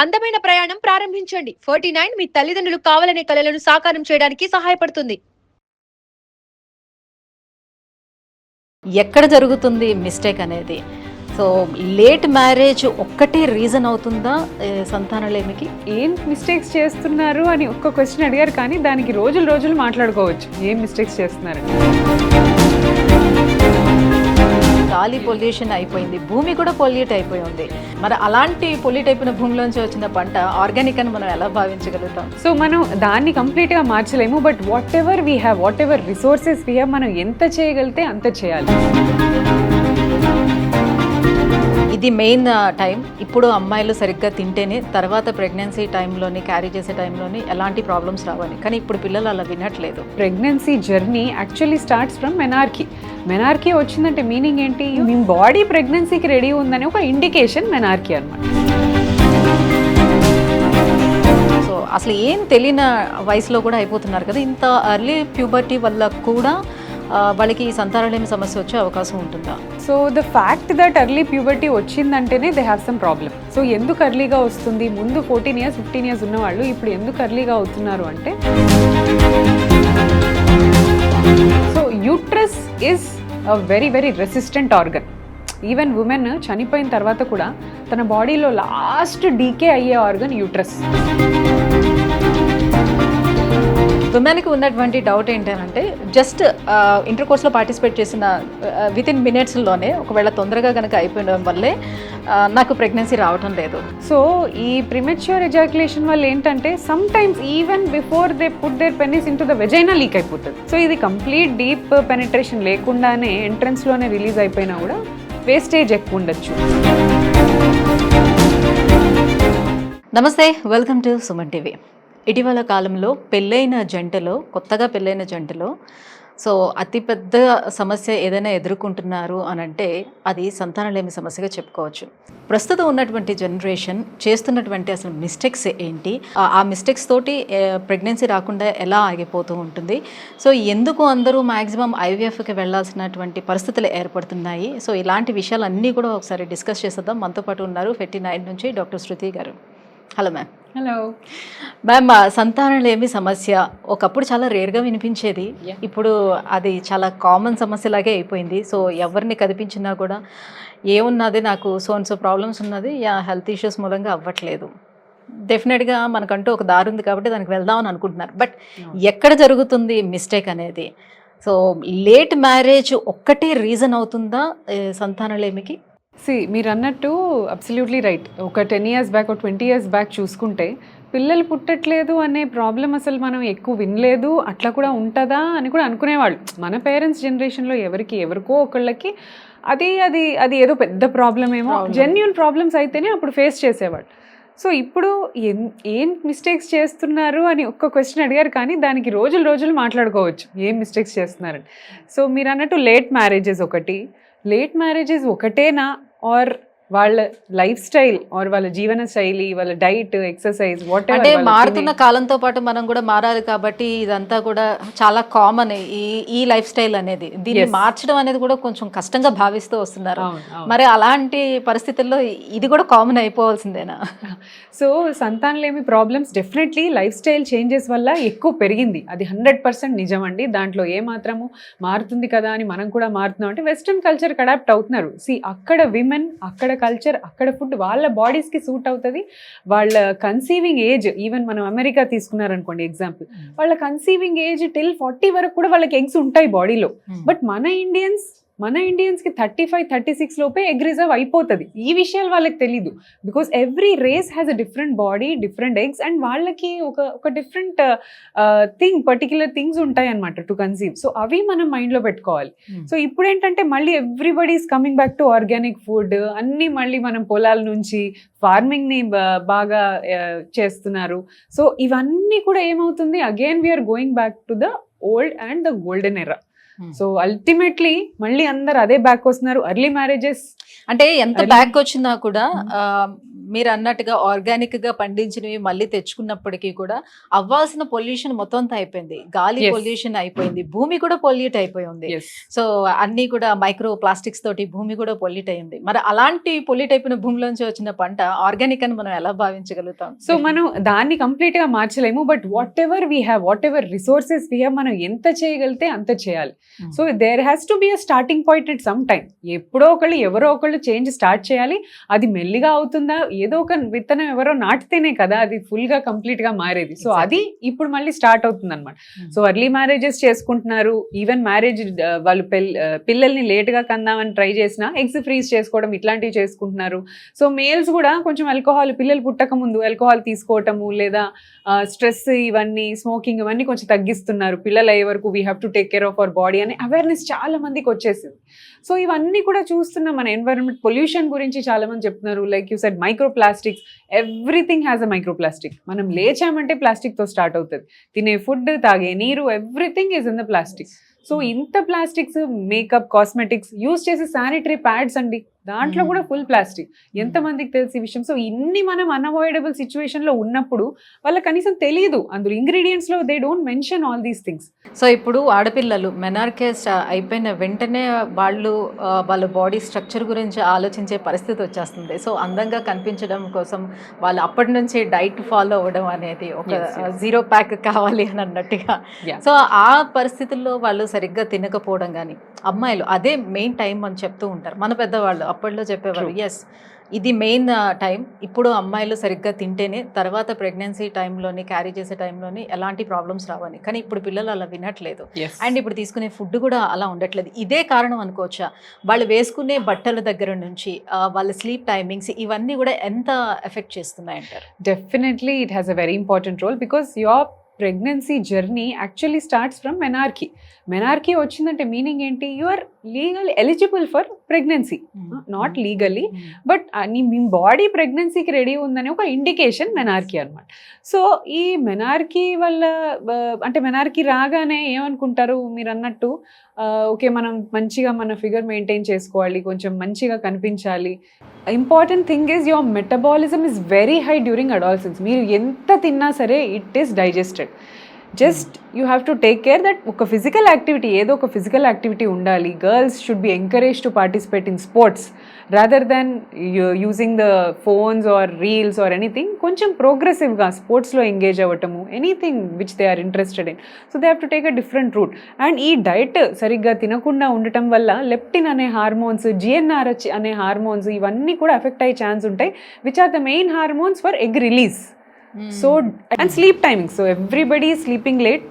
అందమైన ప్రయాణం ప్రారంభించండి. 49 మీ తల్లిదండ్రులు కావాలనే కలలను సాకారం చేయడానికి సహాయపడుతుంది. ఎక్కడ జరుగుతుంది మిస్టేక్ అనేది? సో లేట్ మ్యారేజ్ ఒక్కటే రీజన్ అవుతుందా సంతానలేమికి? ఏం మిస్టేక్స్ చేస్తున్నారు అని ఒక్క క్వశ్చన్ అడిగారు, కానీ దానికి రోజులు రోజులు మాట్లాడుకోవచ్చు ఏం మిస్టేక్స్ చేస్తున్నారు. గాలి పొల్యూషన్ అయిపోయింది, భూమి కూడా పొల్యూట్ అయిపోయి ఉంది. మరి అలాంటి పొల్యూట్ అయిపోయిన భూమిలోంచి వచ్చిన పంట ఆర్గానిక్ అని మనం ఎలా భావించగలుగుతాం? సో మనం దాన్ని కంప్లీట్గా మార్చలేము, but whatever we have, whatever resources we have, మనం ఎంత చేయగలిగితే అంత చేయాలి. ఇది మెయిన్ టైం. ఇప్పుడు అమ్మాయిలు సరిగ్గా తింటేనే తర్వాత ప్రెగ్నెన్సీ టైంలోని, క్యారీ చేసే టైంలోని ఎలాంటి ప్రాబ్లమ్స్ రావాలి. కానీ ఇప్పుడు పిల్లలు అలా వినట్లేదు. Pregnancy journey actually starts from menarche. Menarche వచ్చిందంటే మీనింగ్ ఏంటి? మీ బాడీ ప్రెగ్నెన్సీకి రెడీ ఉందని ఒక ఇండికేషన్ మెనార్కీ అన్నమాట. సో అసలు ఏం తెలియని వయసులో కూడా అయిపోతున్నారు కదా. ఇంత ఎర్లీ ప్యూబర్టీ వల్ల కూడా వాళ్ళకి సంతానలేమి సమస్య వచ్చే అవకాశం ఉంటుందా? So the fact that early puberty వచ్చిందంటేనే they have some problem. So ఎందుకు ఎర్లీగా వస్తుంది? ముందు 14 years 15 years ఉన్నవాళ్ళు ఇప్పుడు ఎందుకు ఎర్లీగా అవుతున్నారు అంటే, so uterus is a very very resistant organ. Even women చనిపోయిన తర్వాత కూడా తన బాడీలో లాస్ట్ డీకే అయ్యే ఆర్గన్ యూట్రస్. ఉమెన్కి ఉన్నటువంటి డౌట్ ఏంటంటే, జస్ట్ ఇంటర్ కోర్స్లో పార్టిసిపేట్ చేసిన వితిన్ మినిట్స్లోనే ఒకవేళ తొందరగా కనుక అయిపోవడం వల్లే నాకు ప్రెగ్నెన్సీ రావటం లేదు. సో ఈ ప్రిమెచ్యూర్ ఎజాక్యులేషన్ వల్ల ఏంటంటే sometimes even before they put their penis into the vagina leak అయిపోతుంది. సో ఇది కంప్లీట్ డీప్ పెనిట్రేషన్ లేకుండానే ఎంట్రన్స్లోనే రిలీజ్ అయిపోయినా కూడా వేస్టేజ్ ఎక్కువ ఉండొచ్చు. నమస్తే, వెల్కమ్ టు సుమన్ టీవీ. ఇటీవల కాలంలో కొత్తగా పెళ్ళైన జంటలో సో అతిపెద్ద సమస్య ఏదైనా ఎదుర్కొంటున్నారు అని అంటే అది సంతానలేమి సమస్యగా చెప్పుకోవచ్చు. ప్రస్తుతం ఉన్నటువంటి జనరేషన్ చేస్తున్నటువంటి అసలు మిస్టేక్స్ ఏంటి, ఆ మిస్టేక్స్ తోటి ప్రెగ్నెన్సీ రాకుండా ఎలా ఆగిపోతూ ఉంటుంది, సో ఎందుకు అందరూ మ్యాక్సిమం ఐవీఎఫ్కి వెళ్ళాల్సినటువంటి పరిస్థితులు ఏర్పడుతున్నాయి, సో ఇలాంటి విషయాలన్నీ కూడా ఒకసారి డిస్కస్ చేసేద్దాం. మనతో పాటు ఉన్నారు 49 నుంచి డాక్టర్ శృతి గారు. Hello ma'am. హలో మ్యామ్, సంతానలేమి సమస్య ఒకప్పుడు చాలా రేర్గా వినిపించేది, ఇప్పుడు అది చాలా కామన్ సమస్యలాగే అయిపోయింది. సో ఎవరిని కదిపించినా కూడా ఏమున్నది, నాకు సో ప్రాబ్లమ్స్ ఉన్నది, హెల్త్ ఇష్యూస్ మూలంగా అవ్వట్లేదు. డెఫినెట్గా మనకంటూ ఒక దారి ఉంది కాబట్టి దానికి వెళ్దామని అనుకుంటున్నారు. బట్ ఎక్కడ జరుగుతుంది మిస్టేక్ అనేది? సో లేట్ మ్యారేజ్ ఒక్కటే రీజన్ అవుతుందా సంతానలేమికి? మీరు అన్నట్టు అబ్సల్యూట్లీ రైట్. ఒక 10 years బ్యాక్, ఒక 20 years బ్యాక్ చూసుకుంటే పిల్లలు పుట్టట్లేదు అనే ప్రాబ్లం అసలు మనం ఎక్కువ వినలేదు. అట్లా కూడా ఉంటుందా అని కూడా అనుకునేవాళ్ళు. మన పేరెంట్స్ జనరేషన్లో ఎవరికో ఒకళ్ళకి అది అది అది ఏదో పెద్ద ప్రాబ్లం ఏమో, జెన్యూన్ ప్రాబ్లమ్స్ అయితేనే అప్పుడు ఫేస్ చేసేవాళ్ళు. సో ఇప్పుడు ఏం మిస్టేక్స్ చేస్తున్నారు అని ఒక్క క్వశ్చన్ అడిగారు, కానీ దానికి రోజులు రోజులు మాట్లాడుకోవచ్చు ఏం మిస్టేక్స్ చేస్తున్నారని. సో మీరు అన్నట్టు లేట్ మ్యారేజెస్ ఒకటేనా, ఆర్ వాళ్ళ లైఫ్ స్టైల్, ఆర్ వాళ్ళ జీవన శైలి, వాళ్ళ డైట్, ఎక్సర్సైజ్, వాట్ అంటే మారుతున్న కాలంతో పాటు మనం కూడా మారాలి కాబట్టి ఇదంతా కూడా చాలా కామన్. ఈ లైఫ్ స్టైల్ అనేది, దీన్ని మార్చడం అనేది కూడా కొంచెం కష్టంగా భావిస్తూ వస్తున్నారు. మరి అలాంటి పరిస్థితుల్లో ఇది కూడా కామన్ అయిపోవాల్సిందేనా? సో సంతానలేమి problems definitely lifestyle changes వల్ల ఎక్కువ పెరిగింది, అది 100% నిజం అండి. దాంట్లో ఏమాత్రము మారుతుంది కదా అని మనం కూడా మారుతున్నాం అంటే వెస్ట్రన్ కల్చర్కి అడాప్ట్ అవుతున్నారు. అక్కడ విమెన్, అక్కడ కల్చర్, అక్కడ ఫుడ్ వాళ్ళ బాడీస్కి సూట్ అవుతుంది. వాళ్ళ కన్సీవింగ్ ఏజ్, ఈవెన్ మనం అమెరికా తీసుకున్నారనుకోండి ఎగ్జాంపుల్, వాళ్ళ కన్సీవింగ్ ఏజ్ టిల్ 40 వరకు కూడా వాళ్ళకి ఎగ్స్ ఉంటాయి బాడీలో. బట్ మన ఇండియన్స్కి 35-36 లోపే ఎగ్ రిజర్వ్ అయిపోతుంది. ఈ విషయాలు వాళ్ళకి తెలీదు. Because every race has a different body, different eggs, and వాళ్ళకి ఒక డిఫరెంట్ పర్టిక్యులర్ థింగ్స్ ఉంటాయి అనమాట టు కన్సీవ్. సో అవి మనం మైండ్లో పెట్టుకోవాలి. సో ఇప్పుడు ఏంటంటే మళ్ళీ everybody is coming back to organic food, అన్నీ మళ్ళీ మనం పొలాల నుంచి ఫార్మింగ్ని బాగా చేస్తున్నారు. సో ఇవన్నీ కూడా ఏమవుతుంది, again we're going back to the old and the golden era. So ultimately మళ్ళీ అందరు అదే బ్యాక్ వస్తున్నారు. ఎర్లీ మ్యారేజెస్ అంటే ఎంత బ్యాక్ వచ్చినా కూడా మీరు అన్నట్టుగా ఆర్గానిక్ గా పండించినవి మళ్ళీ తెచ్చుకున్నప్పటికీ కూడా అవ్వాల్సిన పొల్యూషన్ మొత్తం అంతా అయిపోయింది, గాలి Yes. పొల్యూషన్ అయిపోయింది, భూమి కూడా పొల్యూట్ అయిపోయి ఉంది. Yes. సో అన్ని కూడా మైక్రో ప్లాస్టిక్స్ తోటి భూమి కూడా పొల్యూట్ అయింది. మరి అలాంటి పొల్యూట్ అయిపోయిన భూమిలోంచి వచ్చిన పంట ఆర్గానిక్ అని మనం ఎలా భావించగలుగుతాం? సో మనం దాన్ని కంప్లీట్ గా మార్చలేము, but whatever we have, whatever resources we have, మనం ఎంత చేయగలిగితే అంత చేయాలి. So there has to be a starting point at some time. ఎప్పుడో ఒకళ్ళు ఎవరో ఒకళ్ళు చేంజ్ స్టార్ట్ చేయాలి. అది మెల్లిగా అవుతుందా, ఏదో ఒక విత్తనం ఎవరో నాటితేనే కదా అది ఫుల్ గా కంప్లీట్ గా మారేది. సో అది ఇప్పుడు మళ్ళీ స్టార్ట్ అవుతుంది అనమాట. సో ఎర్లీ మ్యారేజెస్ చేసుకుంటున్నారు, ఈవెన్ మ్యారేజ్ వాళ్ళు పిల్లల్ని లేట్ గా కందామని ట్రై చేసినా ఎగ్స్ ఫ్రీజ్ చేసుకోవడం ఇట్లాంటివి చేసుకుంటున్నారు. సో మేల్స్ కూడా కొంచెం ఆల్కహాల్, పిల్లలు పుట్టక ముందు ఆల్కహాల్ తీసుకోవటము లేదా స్ట్రెస్ ఇవన్నీ స్మోకింగ్ ఇవన్నీ కొంచెం తగ్గిస్తున్నారు. పిల్లలు అయ్యే వరకు we have to take care of our body అనే అవేర్నెస్ చాలా మందికి వచ్చేసింది. సో ఇవన్నీ కూడా చూస్తున్నాం. మన ఎన్వైరన్మెంట్ పొల్యూషన్ గురించి చాలా మంది చెప్తున్నారు. Like you said micro plastics, everything has a micro plastic. మనం లేచామంటే ప్లాస్టిక్ తో స్టార్ట్ అవుతుంది. తినే ఫుడ్, తాగే నీరు, everything is in the plastic. So ఇంత ప్లాస్టిక్స్, మేకప్, కాస్మెటిక్స్ యూజ్ చేసే శానిటరీ ప్యాడ్స్ అండి, దాంట్లో కూడా ఫుల్ ప్లాస్టిక్. ఎంతమందికి తెలిసి విషయం. సో ఇన్ని మనం అన్అవాయిడబుల్ సిచ్యువేషన్ లో ఉన్నప్పుడు వాళ్ళకి కనీసం తెలియదు, అందులో ఇంగ్రీడియంట్స్ లో they don't mention all these things. So ఇప్పుడు ఆడపిల్లలు మెనార్కేస్ అయిపోయిన వెంటనే వాళ్ళ బాడీ స్ట్రక్చర్ గురించి ఆలోచించే పరిస్థితి వచ్చేస్తుంది. సో అందంగా కనిపించడం కోసం వాళ్ళు అప్పటి నుంచి డైట్ ఫాలో అవ్వడం అనేది ఒక జీరో ప్యాక్ కావాలి అని అన్నట్టుగా. సో ఆ పరిస్థితుల్లో వాళ్ళు సరిగ్గా తినకపోవడం కానీ, అమ్మాయిలు అదే మెయిన్ టైం అని చెప్తూ ఉంటారు మన పెద్దవాళ్ళు. అప్పట్లో చెప్పేవారు ఎస్ ఇది మెయిన్ టైం, ఇప్పుడు అమ్మాయిలు సరిగ్గా తింటేనే తర్వాత ప్రెగ్నెన్సీ టైంలోని, క్యారీ చేసే టైంలోని ఎలాంటి ప్రాబ్లమ్స్ రావని. కానీ ఇప్పుడు పిల్లలు అలా వినట్లేదు. అండ్ ఇప్పుడు తీసుకునే ఫుడ్ కూడా అలా ఉండట్లేదు. ఇదే కారణం అనుకోవచ్చా? వాళ్ళు వేసుకునే బట్టల దగ్గర నుంచి వాళ్ళ స్లీప్ టైమింగ్స్ ఇవన్నీ కూడా ఎంత ఎఫెక్ట్ చేస్తున్నాయి అంటారు? Definitely it has a very important role, because your pregnancy journey actually starts from menarche. Menarche వచ్చిందంటే మీనింగ్ ఏంటి? You are legal eligible for pregnancy, not legally, but మీ బాడీ ప్రెగ్నెన్సీకి రెడీ ఉందని ఒక ఇండికేషన్ మెనార్కీ అనమాట. So ఈ menarche వల్ల అంటే మెనార్కీ రాగానే ఏమనుకుంటారు మీరు అన్నట్టు, ఓకే మనం మంచిగా మన ఫిగర్ మెయింటైన్ చేసుకోవాలి, కొంచెం మంచిగా కనిపించాలి. Important thing is your metabolism is very high during adolescence. మీరు ఎంత తిన్నా సరే it is digested. Just you have to take care that ఒక ఫిజికల్ యాక్టివిటీ, ఏదో ఒక ఫిజికల్ యాక్టివిటీ ఉండాలి. Girls should be encourage to participate in sports rather than using the phones or reels or anything. కొంచెం ప్రోగ్రెసివ్గా స్పోర్ట్స్లో engage అవ్వటము, anything which they are interested in. So they have to take a different route. And ఈ diet సరిగ్గా తినకుండా ఉండటం వల్ల leptin అనే హార్మోన్స్, జిఎన్ఆర్హెచ్ అనే హార్మోన్స్ ఇవన్నీ కూడా ఎఫెక్ట్ అయ్యే ఛాన్స్ ఉంటాయి, which are the main hormones for egg release. So and sleep timing, so everybody is sleeping late,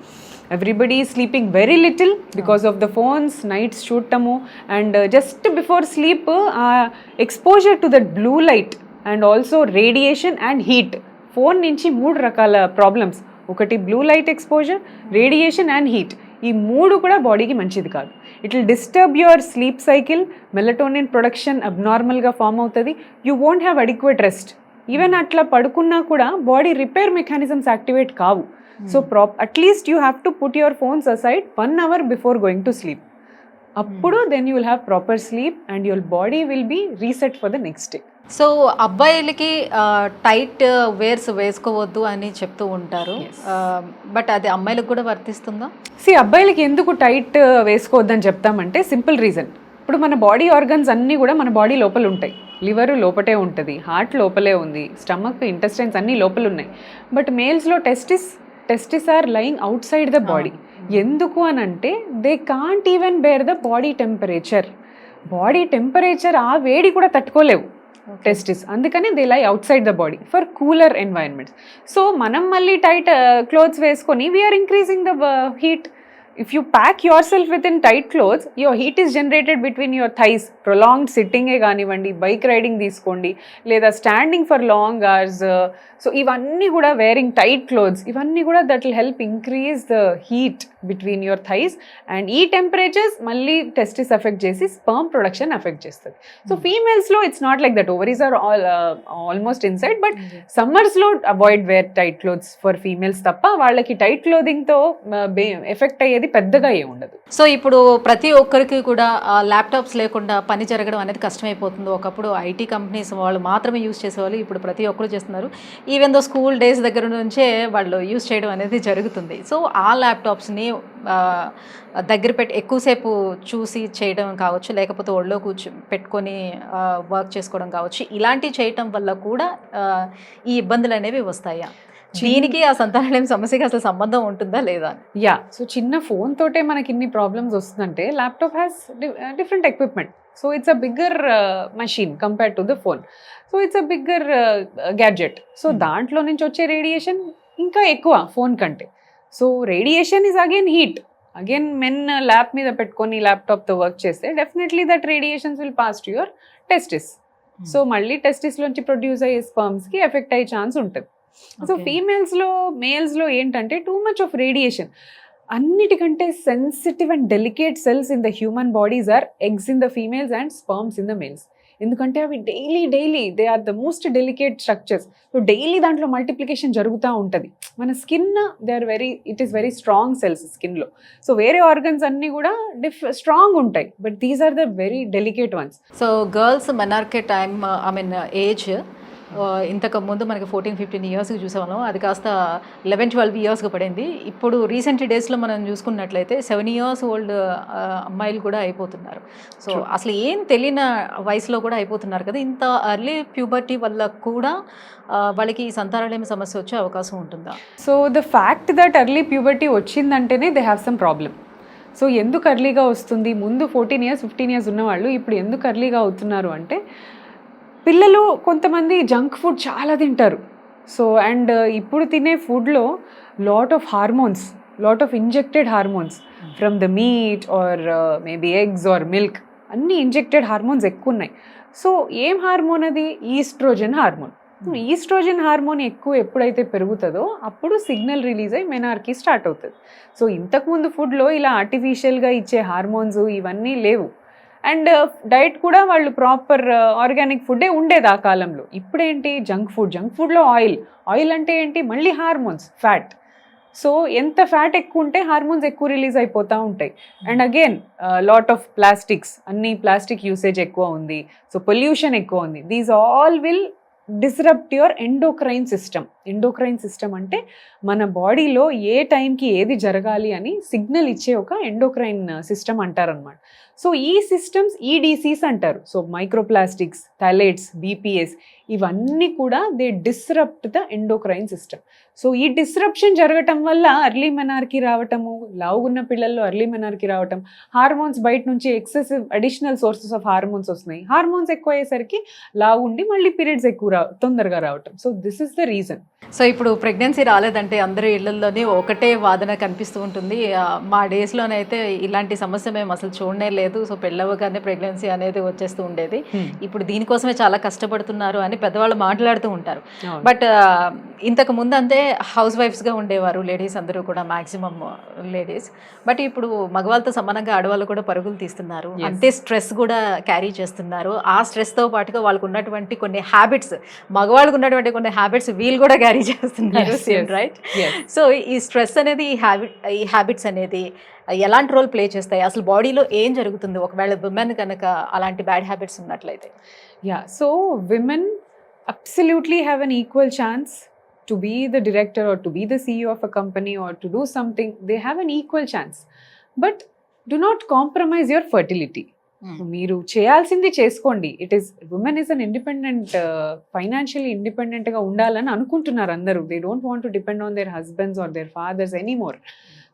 everybody is sleeping very little because of the phones, nights shootamo, and just before sleep exposure to that blue light and also radiation and heat. Phone nunchi మూడు రకాల problems, ఒకటి blue light exposure, radiation and heat. ఈ మూడు కూడా బాడీకి మంచిది కాదు. It will disturb your sleep cycle, melatonin production అబ్నార్మల్గా ఫామ్ అవుతుంది, you won't have adequate rest. Even అట్లా పడుకున్నా కూడా బాడీ రిపేర్ మెకానిజమ్స్ యాక్టివేట్ కావు. So at least you have to put your phones aside 1 hour before going to sleep. అప్పుడు then you will have proper sleep and your body will be reset for the next day. So అబ్బాయిలకి tight wears వేసుకోవద్దు అని చెప్తూ ఉంటారు, but అది అమ్మాయిలకు కూడా వర్తిస్తుందా? అబ్బాయిలకి ఎందుకు టైట్ వేసుకోవద్దని చెప్తామంటే సింపుల్ రీజన్. ఇప్పుడు మన బాడీ ఆర్గన్స్ అన్నీ కూడా మన బాడీ లోపల ఉంటాయి. లివర్ లోపటే ఉంటుంది, హార్ట్ లోపలే ఉంది, స్టమక్, ఇంటెస్టైన్స్ అన్నీ లోపల ఉన్నాయి. బట్ మేల్స్లో testis are lying outside the body. ఎందుకు అని అంటే they can't even bear the body temperature. ఆ వేడి కూడా తట్టుకోలేవు టెస్టిస్, అందుకని they lie outside the body for cooler environments. So మనం మళ్ళీ టైట్ క్లోత్స్ వేసుకొని we are increasing the heat. If you pack yourself within tight clothes, your heat is generated between your thighs. Prolonged sitting ఏ కానివ్వండి, bike riding తీసుకోండి, లేదా standing for long hours. So ఇవన్నీ కూడా wearing tight clothes, ఇవన్నీ కూడా that will help increase the heat between your thighs. And ఈ temperatures మళ్ళీ టెస్టిస్ ఎఫెక్ట్ చేసి స్పర్మ్ ప్రొడక్షన్ ఎఫెక్ట్ చేస్తుంది. సో ఫీమేల్స్లో it's not like that. Ovaries are almost inside, but సమ్మర్స్లో avoid wear tight clothes for females తప్ప. వాళ్ళకి tight క్లోదింగ్తో effect అయ్యేది అనేది పెద్దగా ఏమి ఉండదు. సో ఇప్పుడు ప్రతి ఒక్కరికి కూడా ల్యాప్టాప్స్ లేకుండా పని జరగడం అనేది కష్టమైపోతుంది. ఒకప్పుడు ఐటీ కంపెనీస్ వాళ్ళు మాత్రమే యూజ్ చేసేవాళ్ళు, ఇప్పుడు ప్రతి ఒక్కరు చేస్తున్నారు. ఈవెన్ దో స్కూల్ డేస్ దగ్గర నుంచే వాళ్ళు యూజ్ చేయడం అనేది జరుగుతుంది. సో ఆ ల్యాప్టాప్స్ని దగ్గర పెట్టి ఎక్కువసేపు చూసి చేయడం కావచ్చు, లేకపోతే ఒళ్ళో పెట్టుకొని వర్క్ చేసుకోవడం కావచ్చు, ఇలాంటివి చేయటం వల్ల కూడా ఈ ఇబ్బందులు అనేవి వస్తాయా? దీనికి ఆ సంతానలేమి సమస్యకి అసలు సంబంధం ఉంటుందా లేదా? యా, సో చిన్న ఫోన్ తోటే మనకి ఇన్ని ప్రాబ్లమ్స్ వస్తుందంటే laptop has different equipment. So it's a bigger machine compare to the phone. So it's a bigger gadget. So దాంట్లో నుంచి వచ్చే రేడియేషన్ ఇంకా ఎక్కువ ఫోన్ కంటే. So radiation is again heat. Again men lap మీద పెట్టుకొని ల్యాప్టాప్తో వర్క్ చేస్తే definitely that radiations will pass to your testis. So మళ్ళీ టెస్టిస్లోంచి ప్రొడ్యూస్ అయ్యే స్పర్మ్స్కి ఎఫెక్ట్ అయ్యే ఛాన్స్ ఉంటుంది. సో ఫీమేల్స్లో మేల్స్లో ఏంటంటే టూ మచ్ ఆఫ్ రేడియేషన్. అన్నిటికంటే sensitive and delicate cells in the human bodies are eggs in the females and sperms in the males. ఎందుకంటే అవి daily they are the most delicate structures. So daily దాంట్లో multiplication జరుగుతూ ఉంటుంది. మన skin it is very strong cells స్కిన్లో. So వేరే organs అన్నీ కూడా స్ట్రాంగ్ ఉంటాయి, but these are the very delicate ones. So girls menarche time age ఇంతకు ముందు మనకి 14-15 ఇయర్స్కి చూసేవాళ్ళం, అది కాస్త 11-12 ఇయర్స్కి పడింది. ఇప్పుడు రీసెంట్ డేస్లో మనం చూసుకున్నట్లయితే 7 years ఓల్డ్ అమ్మాయిలు కూడా అయిపోతున్నారు. సో అసలు ఏం తెలియని వయసులో కూడా అయిపోతున్నారు కదా. ఇంత ఎర్లీ ప్యూబర్టీ వల్ల కూడా వాళ్ళకి ఈ సంతానలేమి సమస్య వచ్చే అవకాశం ఉంటుందా? So the fact that early puberty వచ్చిందంటేనే they have some problem. So ఎందుకు ఎర్లీగా వస్తుంది? ముందు 14 years 15 years ఉన్నవాళ్ళు ఇప్పుడు ఎందుకు ఎర్లీగా అవుతున్నారు అంటే, పిల్లలు కొంతమంది జంక్ ఫుడ్ చాలా తింటారు. సో అండ్ ఇప్పుడు తినే ఫుడ్లో lot of hormones, lot of injected hormones from the meet or maybe eggs are milk, అన్ని ఇంజెక్టెడ్ హార్మోన్స్ ఎక్కువ ఉన్నాయి. సో ఏం హార్మోన్ అది? Oestrogen hormone. ఈస్ట్రోజన్ హార్మోన్ ఎక్కువ ఎప్పుడైతే పెరుగుతుందో అప్పుడు సిగ్నల్ రిలీజ్ అయ్యి మెనార్కీ స్టార్ట్ అవుతుంది. సో ఇంతకుముందు ఫుడ్లో ఇలా ఆర్టిఫిషియల్గా ఇచ్చే హార్మోన్స్ ఇవన్నీ లేవు. అండ్ డైట్ కూడా వాళ్ళు ప్రాపర్ ఆర్గానిక్ ఫుడ్డే ఉండేది ఆ కాలంలో. ఇప్పుడేంటి జంక్ ఫుడ్లో ఆయిల్ అంటే ఏంటి? మళ్ళీ హార్మోన్స్, ఫ్యాట్. సో ఎంత ఫ్యాట్ ఎక్కువ ఉంటే హార్మోన్స్ ఎక్కువ రిలీజ్ అయిపోతూ ఉంటాయి. And again lot of plastics, అన్ని ప్లాస్టిక్ యూసేజ్ ఎక్కువ ఉంది. సో పొల్యూషన్ ఎక్కువ ఉంది. These all will disrupt your endocrine system. Endocrine system అంటే మన బాడీలో ఏ టైంకి ఏది జరగాలి అని సిగ్నల్ ఇచ్చే ఒక ఎండోక్రైన్ సిస్టమ్ అంటారనమాట. సో ఈ సిస్టమ్స్ ఈడీసీస్ అంటారు. సో మైక్రోప్లాస్టిక్స్, థైలైట్స్, బీపీఎస్ ఇవన్నీ కూడా they disrupt the endocrine system. So ఈ డిస్రప్షన్ జరగటం వల్ల అర్లీ మెనార్కీ రావటము, లావుగున్న పిల్లల్లో అర్లీ మెనార్కీ రావటం, హార్మోన్స్ బయట నుంచి excessive additional sources of hormones వస్తున్నాయి. హార్మోన్స్ ఎక్కువ అయ్యేసరికి లావు ఉండి మళ్ళీ పీరియడ్స్ తొందరగా రావటం. So this is the reason. So ఇప్పుడు ప్రెగ్నెన్సీ రాలేదంటే అందరి ఇళ్లలోనే ఒకటే వాదన కనిపిస్తూ ఉంటుంది. మా డేస్లోనైతే ఇలాంటి సమస్య మేము అసలు చూడనే లేదు. సో పెళ్ళవగానే ప్రెగ్నెన్సీ అనేది వచ్చేస్తూ ఉండేది. ఇప్పుడు దీనికోసమే చాలా కష్టపడుతున్నారు అని పెద్దవాళ్ళు మాట్లాడుతూ ఉంటారు. బట్ ఇంతకు ముందు అంతే హౌస్ వైఫ్స్గా ఉండేవారు లేడీస్ అందరూ కూడా, మ్యాక్సిమం లేడీస్. బట్ ఇప్పుడు మగవాళ్ళతో సమానంగా ఆడవాళ్ళు కూడా పరుగులు తీస్తున్నారు. అంతే స్ట్రెస్ కూడా క్యారీ చేస్తున్నారు. ఆ స్ట్రెస్తో పాటుగా వాళ్ళకు ఉన్నటువంటి కొన్ని హ్యాబిట్స్, మగవాళ్ళకు ఉన్నటువంటి కొన్ని హ్యాబిట్స్ వీళ్ళు కూడా క్యారీ చేస్తున్నారు. రైట్? సో ఈ స్ట్రెస్ అనేది, ఈ హ్యాబిట్స్ అనేది ఎలాంటి రోల్ ప్లే చేస్తాయి? అసలు బాడీలో ఏం జరుగుతుంది ఒకవేళ విమెన్ కనుక అలాంటి బ్యాడ్ హ్యాబిట్స్ ఉన్నట్లయితే? Yeah, so women absolutely have an equal chance to be the director or to be the CEO of a company or to do something. They have an equal chance, but do not compromise your fertility. మీరు చేయాల్సింది చేసుకోండి. Women is an independent, financially ఇండిపెండెంట్గా ఉండాలని అనుకుంటున్నారు అందరూ. They don't want to depend on their husbands or their fathers anymore.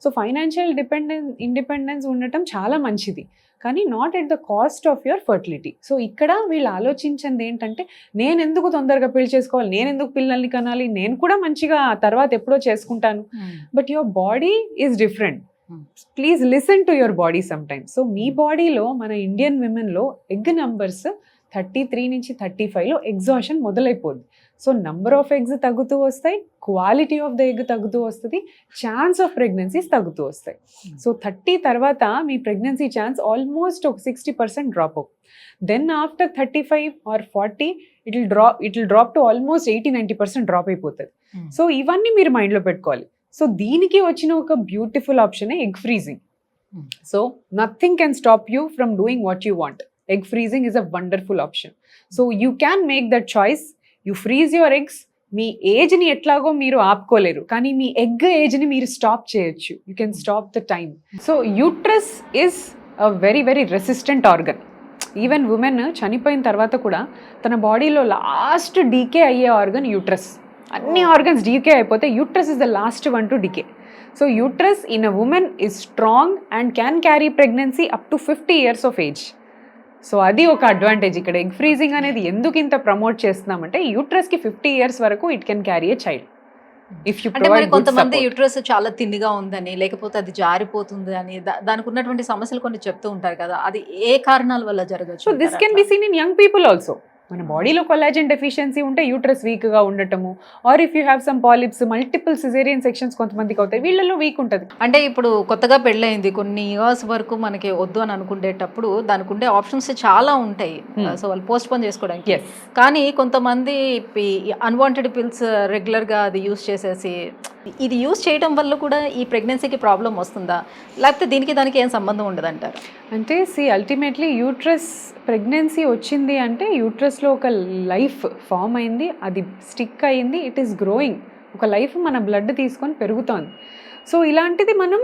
So financial independence ఉండటం చాలా మంచిది, కానీ not at the cost of your fertility. So ఇక్కడ వీళ్ళు ఆలోచించింది ఏంటంటే, నేను ఎందుకు తొందరగా పెళ్లి చేసుకోవాలి, నేను ఎందుకు పిల్లల్ని కనాలి, నేను కూడా మంచిగా తర్వాత ఎప్పుడో చేసుకుంటాను. But your body is different. Please listen to your body sometimes. So మీ బాడీలో, మన ఇండియన్ విమెన్లో ఎగ్ నంబర్స్ 33 నుంచి 35లో ఎగ్జాషన్ మొదలైపోద్ది. సో నంబర్ ఆఫ్ ఎగ్స్ తగ్గుతూ వస్తాయి, క్వాలిటీ ఆఫ్ ద ఎగ్ తగ్గుతూ వస్తుంది, ఛాన్స్ ఆఫ్ ప్రెగ్నెన్సీస్ తగ్గుతూ వస్తాయి. సో 30 తర్వాత మీ ప్రెగ్నెన్సీ ఛాన్స్ ఆల్మోస్ట్ ఒక 60% డ్రాప్ అవుతుంది. Then after 35 or 40 it will drop to almost 80-90% drop అయిపోతుంది. సో ఇవన్నీ మీరు మైండ్లో పెట్టుకోవాలి. సో దీనికి వచ్చిన ఒక beautiful option egg freezing. So nothing can stop you from doing what you want. Egg freezing is a wonderful option. So you can make that choice. You freeze your eggs. మీ ఏజ్ని ఎట్లాగో మీరు ఆపుకోలేరు, కానీ మీ egg ఏజ్ని మీరు stop చేయొచ్చు. You can stop the time. So uterus is a very very resistant organ. Even women చనిపోయిన తర్వాత కూడా తన బాడీలో లాస్ట్ డీకే అయ్యే ఆర్గన్ యూట్రస్. అన్ని ఆర్గన్స్ డీకే అయిపోతే uterus is the last one to decay. So uterus in a women is strong and can carry pregnancy up to 50 years of age. So అది ఒక అడ్వాంటేజ్ ఇక్కడ. Egg freezing అనేది ఎందుకు ఇంత promote చేస్తున్నామంటే యూట్రస్కి 50 years వరకు it can carry a child. అంటే మరి కొంతమంది యూట్రస్ చాలా తిన్నిగా ఉందని, లేకపోతే అది జారిపోతుంది అని, దానికి ఉన్నటువంటి సమస్యలు కొన్ని చెప్తూ ఉంటారు కదా, అది ఏ కారణాల వల్ల జరగచ్చు? So this can be seen in young people also. మన బాడీలో కొలాజన్ డెఫిషియన్సీ ఉంటే యూట్రస్ వీక్గా ఉండటము, or if you have some polyps, multiple caesarean sections కొంతమందికి అవుతాయి, వీళ్ళలో వీక్ ఉంటుంది. అంటే ఇప్పుడు కొత్తగా పెళ్ళయింది, కొన్ని ఇయర్స్ వరకు మనకి వద్దు అని అనుకునేటప్పుడు దానికి ఉండే ఆప్షన్స్ చాలా ఉంటాయి. సో వాళ్ళు పోస్ట్ పోన్ చేసుకోవడానికి. కానీ కొంతమంది అన్వాంటెడ్ పిల్స్ రెగ్యులర్గా అది యూస్ చేసేసి, ఇది యూస్ చేయడం వల్ల కూడా ఈ ప్రెగ్నెన్సీకి ప్రాబ్లం వస్తుందా, లేకపోతే దీనికి దానికి ఏం సంబంధం ఉండదంటారు? అంటే అల్టిమేట్లీ యూట్రస్ ప్రెగ్నెన్సీ వచ్చింది అంటే యూట్రస్లో ఒక లైఫ్ ఫామ్ అయింది, అది స్టిక్ అయింది, ఇట్ ఈస్ గ్రోయింగ్. ఒక లైఫ్ మన బ్లడ్ తీసుకొని పెరుగుతోంది. సో ఇలాంటిది మనం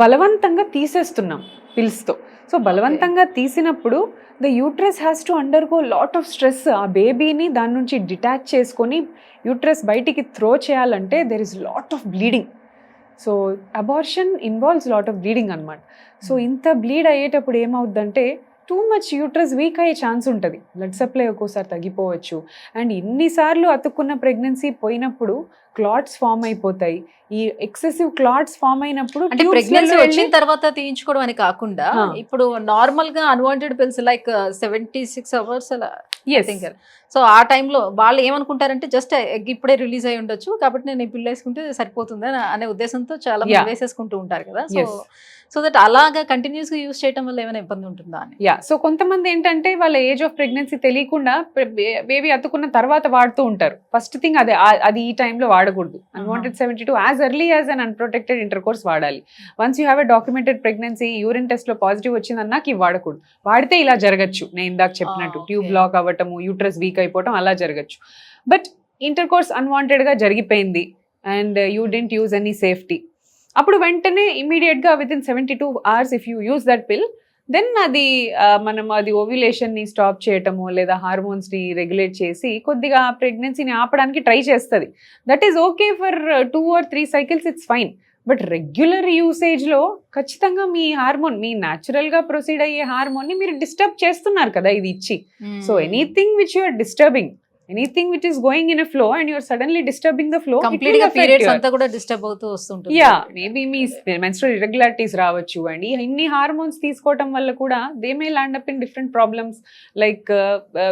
బలవంతంగా తీసేస్తున్నాం పిల్స్తో. సో బలవంతంగా తీసినప్పుడు the uterus has to undergo lot of stress. ఆ బేబీని దాని నుంచి డిటాచ్ చేసుకొని యూట్రస్ బయటికి త్రో చేయాలంటే there is lot of bleeding. So abortion involves lot of bleeding అనమాట. సో ఇంత బ్లీడ్ అయ్యేటప్పుడు ఏమవుద్దంటే టూ మచ్ యూట్రస్ వీక్ అయ్యే ఛాన్స్ ఉంటుంది, బ్లడ్ సప్లై ఒక్కోసారి తగ్గిపోవచ్చు. అండ్ ఇన్నిసార్లు అతుక్కున్న ప్రెగ్నెన్సీ పోయినప్పుడు క్లాట్స్ ఫామ్ అయిపోతాయి. ఈ ఎక్సెసివ్ క్లాట్స్ ఫామ్ అయినప్పుడు అంటే ప్రెగ్నెన్సీ వచ్చిన తర్వాత తీయించుకోవడం అని కాకుండా ఇప్పుడు నార్మల్ గా అన్వాంటెడ్ పిల్స్ లైక్ 76 hours అలా. సో ఆ టైంలో వాళ్ళు ఏమనుకుంటారంటే జస్ట్ ఎగ్ ఇప్పుడే రిలీజ్ అయి ఉండొచ్చు కాబట్టి నేను ఈ పిల్ల వేసుకుంటే సరిపోతుంది అనే ఉద్దేశంతో చాలా మంది వేసేసుకుంటూ ఉంటారు కదా. సో దట్ అలాగా కంటిన్యూస్ గా యూస్ చేయడం వల్ల ఏమైనా ఇబ్బంది ఉంటుందా అని. సో కొంతమంది ఏంటంటే వాళ్ళ ఏజ్ ఆఫ్ ప్రెగ్నెన్సీ తెలియకుండా బేబీ అతుకున్న తర్వాత వాడుతూ ఉంటారు. ఫస్ట్ థింగ్ అది ఈ టైంలో వాడకూడదు. Unwanted 72 as early as un unprotected intercourse వాడాలి. Once you have a documented pregnancy, urine test లో పాజిటివ్ వచ్చిందన్నాక ఇవి వాడకూడదు. వాడితే ఇలా జరగచ్చు, నేను ఇందాక చెప్పినట్టు ట్యూబ్ బ్లాక్ అవ్వటము, యూట్రస్ వీక్ అయిపోవటం అలా జరగచ్చు. బట్ ఇంటర్ కోర్స్ అన్వాంటెడ్ గా జరిగిపోయింది and you didn't use any safety, అప్పుడు వెంటనే ఇమీడియట్గా with in 72 hours if you use that పిల్, దెన్ అది మనం అది ఓవ్యులేషన్ని స్టాప్ చేయటము లేదా హార్మోన్స్ని రెగ్యులేట్ చేసి కొద్దిగా ప్రెగ్నెన్సీని ఆపడానికి ట్రై చేస్తుంది. That is okay for 2 or 3 cycles, it's fine. But regular యూసేజ్లో ఖచ్చితంగా మీ హార్మోన్, మీ న్యాచురల్గా ప్రొసీడ్ అయ్యే హార్మోన్ని మీరు డిస్టర్బ్ చేస్తున్నారు కదా ఇది ఇచ్చి. So anything which you are disturbing, anything which is going in a flow and you are suddenly disturbing the flow, complete గా పీరియడ్స్ అంతా కూడా డిస్టర్బ్ అవుతూ వస్తుంటుంది. మేబీ మీ మెన్స్ట్రువల్ ఇర్రెగ్యులారిటీస్ రావచ్చు. అండ్ ఇన్ని హార్మోన్స్ తీసుకోవటం వల్ల కూడా they may land up in different problems like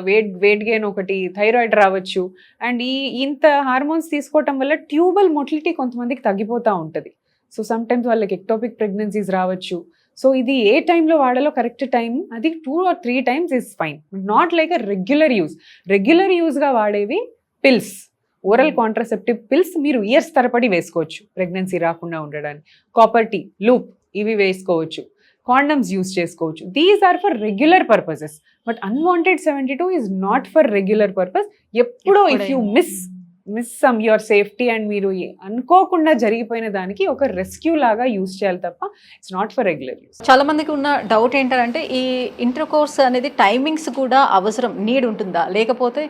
weight gain ఒకటి, థైరాయిడ్ రావచ్చు. అండ్ ఇంత హార్మోన్స్ తీసుకోవటం వల్ల ట్యూబల్ మొటిలిటీ కొంతమందికి తగ్గిపోతూ ఉంటుంది. సో సమ్ టైమ్స్ వాళ్ళకి ఎక్టోపిక్ ప్రెగ్నెన్సీస్ రావచ్చు. సో ఇది ఏ టైంలో వాడాలో కరెక్ట్ టైం, అది 2 or 3 times is fine. Not like a regular use. Regular యూజ్గా వాడేవి పిల్స్, ఓరల్ కాంట్రాసెప్టివ్ పిల్స్ మీరు ఇయర్స్ తరబడి వేసుకోవచ్చు ప్రెగ్నెన్సీ రాకుండా ఉండడానికి. కాపర్ టీ, లూప్ ఇవి వేసుకోవచ్చు. కాండమ్స్ యూజ్ చేసుకోవచ్చు. These are for regular purposes. But unwanted 72 is not for regular purpose. ఎప్పుడో if you miss some your safety and మీరు అనుకోకుండా జరిగిపోయిన దానికి ఒక రెస్క్యూ లాగా యూజ్ చేయాలి తప్ప it's not for regular use. చాలా మందికి ఉన్న డౌట్ ఏంటంటే ఈ ఇంటర్ కోర్స్ అనేది టైమింగ్స్ కూడా అవసరం, నీడ్ ఉంటుందా, లేకపోతే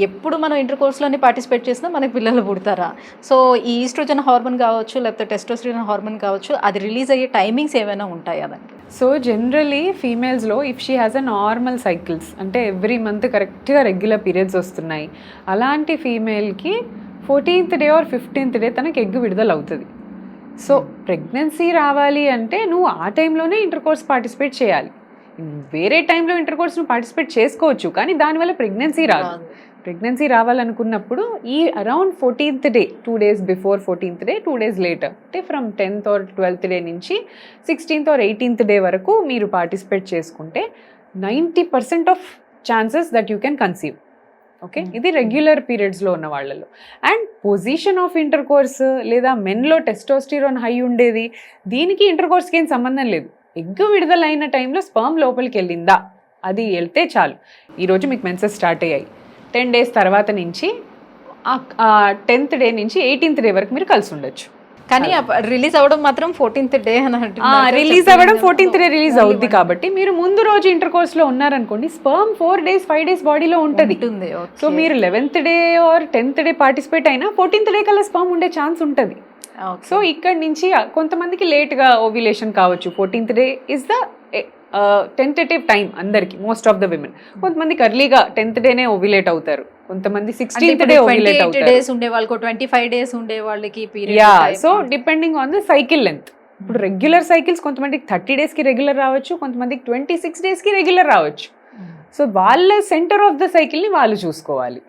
ఎప్పుడు మనం ఇంటర్ కోర్స్లోనే పార్టిసిపేట్ చేసినా మనకి పిల్లలు పుడతారా? సో ఈ ఈస్ట్రోజన్ హార్మోన్ కావచ్చు లేకపోతే టెస్టోస్టెరాన్ హార్మోన్ కావచ్చు, అది రిలీజ్ అయ్యే టైమింగ్స్ ఏమైనా ఉంటాయా దానికి? సో జనరలీ ఫీమేల్స్లో if she has a normal cycles, అంటే ఎవ్రీ మంత్ కరెక్ట్గా రెగ్యులర్ పీరియడ్స్ వస్తున్నాయి, అలాంటి ఫీమేల్కి 14th day or 15th day తనకి ఎగ్ విడుదల అవుతుంది. సో ప్రెగ్నెన్సీ రావాలి అంటే నువ్వు ఆ టైంలోనే ఇంటర్ కోర్స్ పార్టిసిపేట్ చేయాలి. వేరే టైంలో ఇంటర్ కోర్స్ నువ్వు పార్టిసిపేట్ చేసుకోవచ్చు, కానీ దానివల్ల ప్రెగ్నెన్సీ రాదు. ప్రెగ్నెన్సీ రావాలనుకున్నప్పుడు ఈ around 14th day, 2 days before 14th day, 2 days later, అంటే from 10th or 12th day నుంచి 16th or 18th day వరకు మీరు పార్టిసిపేట్ చేసుకుంటే 90% of chances that you can conceive. Okay, ఇది రెగ్యులర్ పీరియడ్స్లో ఉన్న వాళ్ళలో. And position of inter course లేదా మెన్లో testosterone high ఉండేది, దీనికి ఇంటర్ కోర్స్కి ఏం సంబంధం లేదు. ఎగ్ విడుదలైన టైంలో స్పర్మ్ లోపలికి వెళ్ళిందా, అది వెళ్తే చాలు. ఈరోజు మీకు మెన్సెస్ స్టార్ట్ అయ్యాయి, 10 days తర్వాత నుంచి 10th day నుంచి 18th day వరకు మీరు కలిసి ఉండొచ్చు. కానీ రిలీజ్ అవ్వడం మాత్రం 14th day అని రిలీజ్ అవ్వడం 14th day రిలీజ్ అవుద్ది. కాబట్టి మీరు ముందు రోజు ఇంటర్ కోర్స్ లో ఉన్నారనుకోండి, స్పర్మ్ 4 days 5 days బాడీలో ఉంటుంది. సో మీరు 11th day are 10th day participate అయినా 14th day కల్లా స్పర్మ్ ఉండే ఛాన్స్ ఉంటుంది. సో ఇక్కడ నుంచి కొంతమందికి లేట్గా ఓవ్యులేషన్ కావచ్చు. 14th day is the tentative time అందరికి, మోస్ట్ ఆఫ్ ద విమెన్. కొంతమందికి ఎర్లీగా 10th day ఓవ్యులేట్ అవుతారు, కొంతమంది 16th day ఓవ్యులేట్ అవుతారు. డేస్ ఉండే వాళ్ళకి 25 days ఉండే వాళ్ళకి so depending on the cycle length. ఇప్పుడు రెగ్యులర్ సైకిల్స్ కొంతమందికి 30 days కి రెగ్యులర్ రావచ్చు, కొంతమందికి 26 days కి రెగ్యులర్ రావచ్చు. సో వాళ్ళ సెంటర్ ఆఫ్ ద సైకిల్ ని వాళ్ళు చూసుకోవాలి.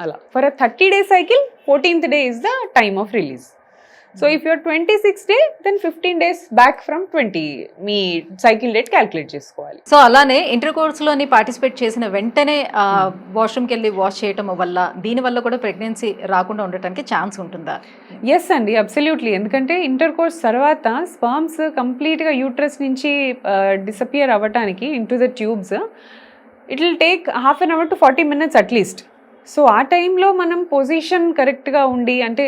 అలా for 30 day cycle 14th day is the time of release. So if you're 26th day then 15 days back from 20 మీ సైకిల్ డేట్ క్యాల్కులేట్ చేసుకోవాలి. సో అలానే ఇంటర్ కోర్స్లోని పార్టిసిపేట్ చేసిన వెంటనే వాష్రూమ్కి వెళ్ళి వాష్ చేయటం వల్ల దీనివల్ల కూడా ప్రెగ్నెన్సీ రాకుండా ఉండటానికి ఛాన్స్ ఉంటుందా? ఎస్ అండి, అబ్సల్యూట్లీ. ఎందుకంటే ఇంటర్ కోర్స్ తర్వాత స్పర్మ్స్ కంప్లీట్గా యూట్రస్ నుంచి డిసపియర్ అవ్వటానికి into the tubes it will take half an hour to 40 minutes at least. So ఆ టైంలో మనం పొజిషన్ కరెక్ట్గా ఉండి, అంటే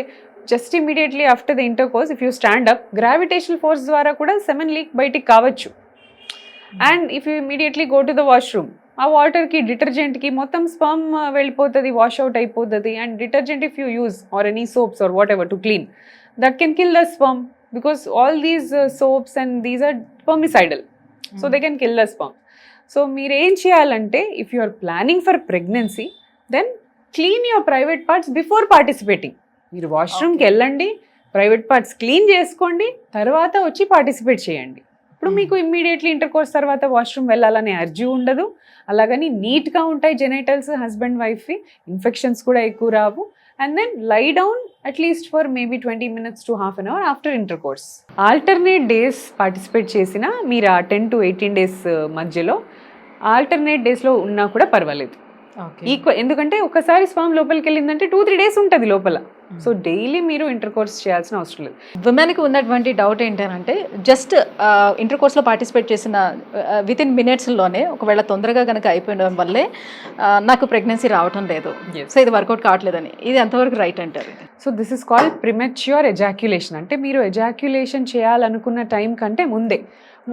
just immediately after the inter course if you stand up, gravitational force ద్వారా కూడా సెమెన్ లీక్ బయటికి కావచ్చు. And if you immediately go to the washroom, ఆ వాటర్కి డిటర్జెంట్కి మొత్తం స్పర్మ్ వెళ్ళిపోతుంది, వాష్ అవుట్ అయిపోతుంది. And detergent if you use or any soaps or whatever to clean, that can kill the sperm because all these soaps and these are spermicidal. So they can kill the sperm. So మీరు ఏం చేయాలంటే, if you are planning for pregnancy then clean your private parts before participating. మీరు వాష్రూమ్కి వెళ్ళండి, private parts clean చేసుకోండి, తర్వాత వచ్చి participate చేయండి. ఇప్పుడు మీకు ఇమ్మీడియట్లీ ఇంటర్ కోర్స్ తర్వాత వాష్రూమ్ వెళ్ళాలనే అర్జీ ఉండదు. అలాగని నీట్గా ఉంటాయి జెనైటల్స్ హస్బెండ్ వైఫ్వి, ఇన్ఫెక్షన్స్ కూడా ఎక్కువ రావు. And then lie down at least for maybe 20 minutes to half an hour after intercourse. Alternate days participate చేసినా మీరు ఆ 10 to 18 days మధ్యలో ఆల్టర్నేట్ డేస్లో ఉన్నా కూడా పర్వాలేదు. ఎందుకంటే ఒకసారి స్పర్మ్ లోపలికి వెళ్ళిందంటే 2-3 days ఉంటుంది లోపల. సో డైలీ మీరు ఇంటర్ కోర్స్ చేయాల్సిన అవసరం లేదు. విమెన్కి ఉన్నటువంటి డౌట్ ఏంటంటే, జస్ట్ ఇంటర్ కోర్స్లో పార్టిసిపేట్ చేసిన వితిన్ మినిట్స్లోనే ఒకవేళ తొందరగా కనుక అయిపోవడం వల్లే నాకు ప్రెగ్నెన్సీ రావటం లేదు, సో ఇది వర్కౌట్ కావట్లేదని, ఇది ఎంతవరకు రైట్ అంటారు? So this is called premature ejaculation. అంటే మీరు ఎజాక్యులేషన్ చేయాలనుకున్న టైం కంటే ముందే,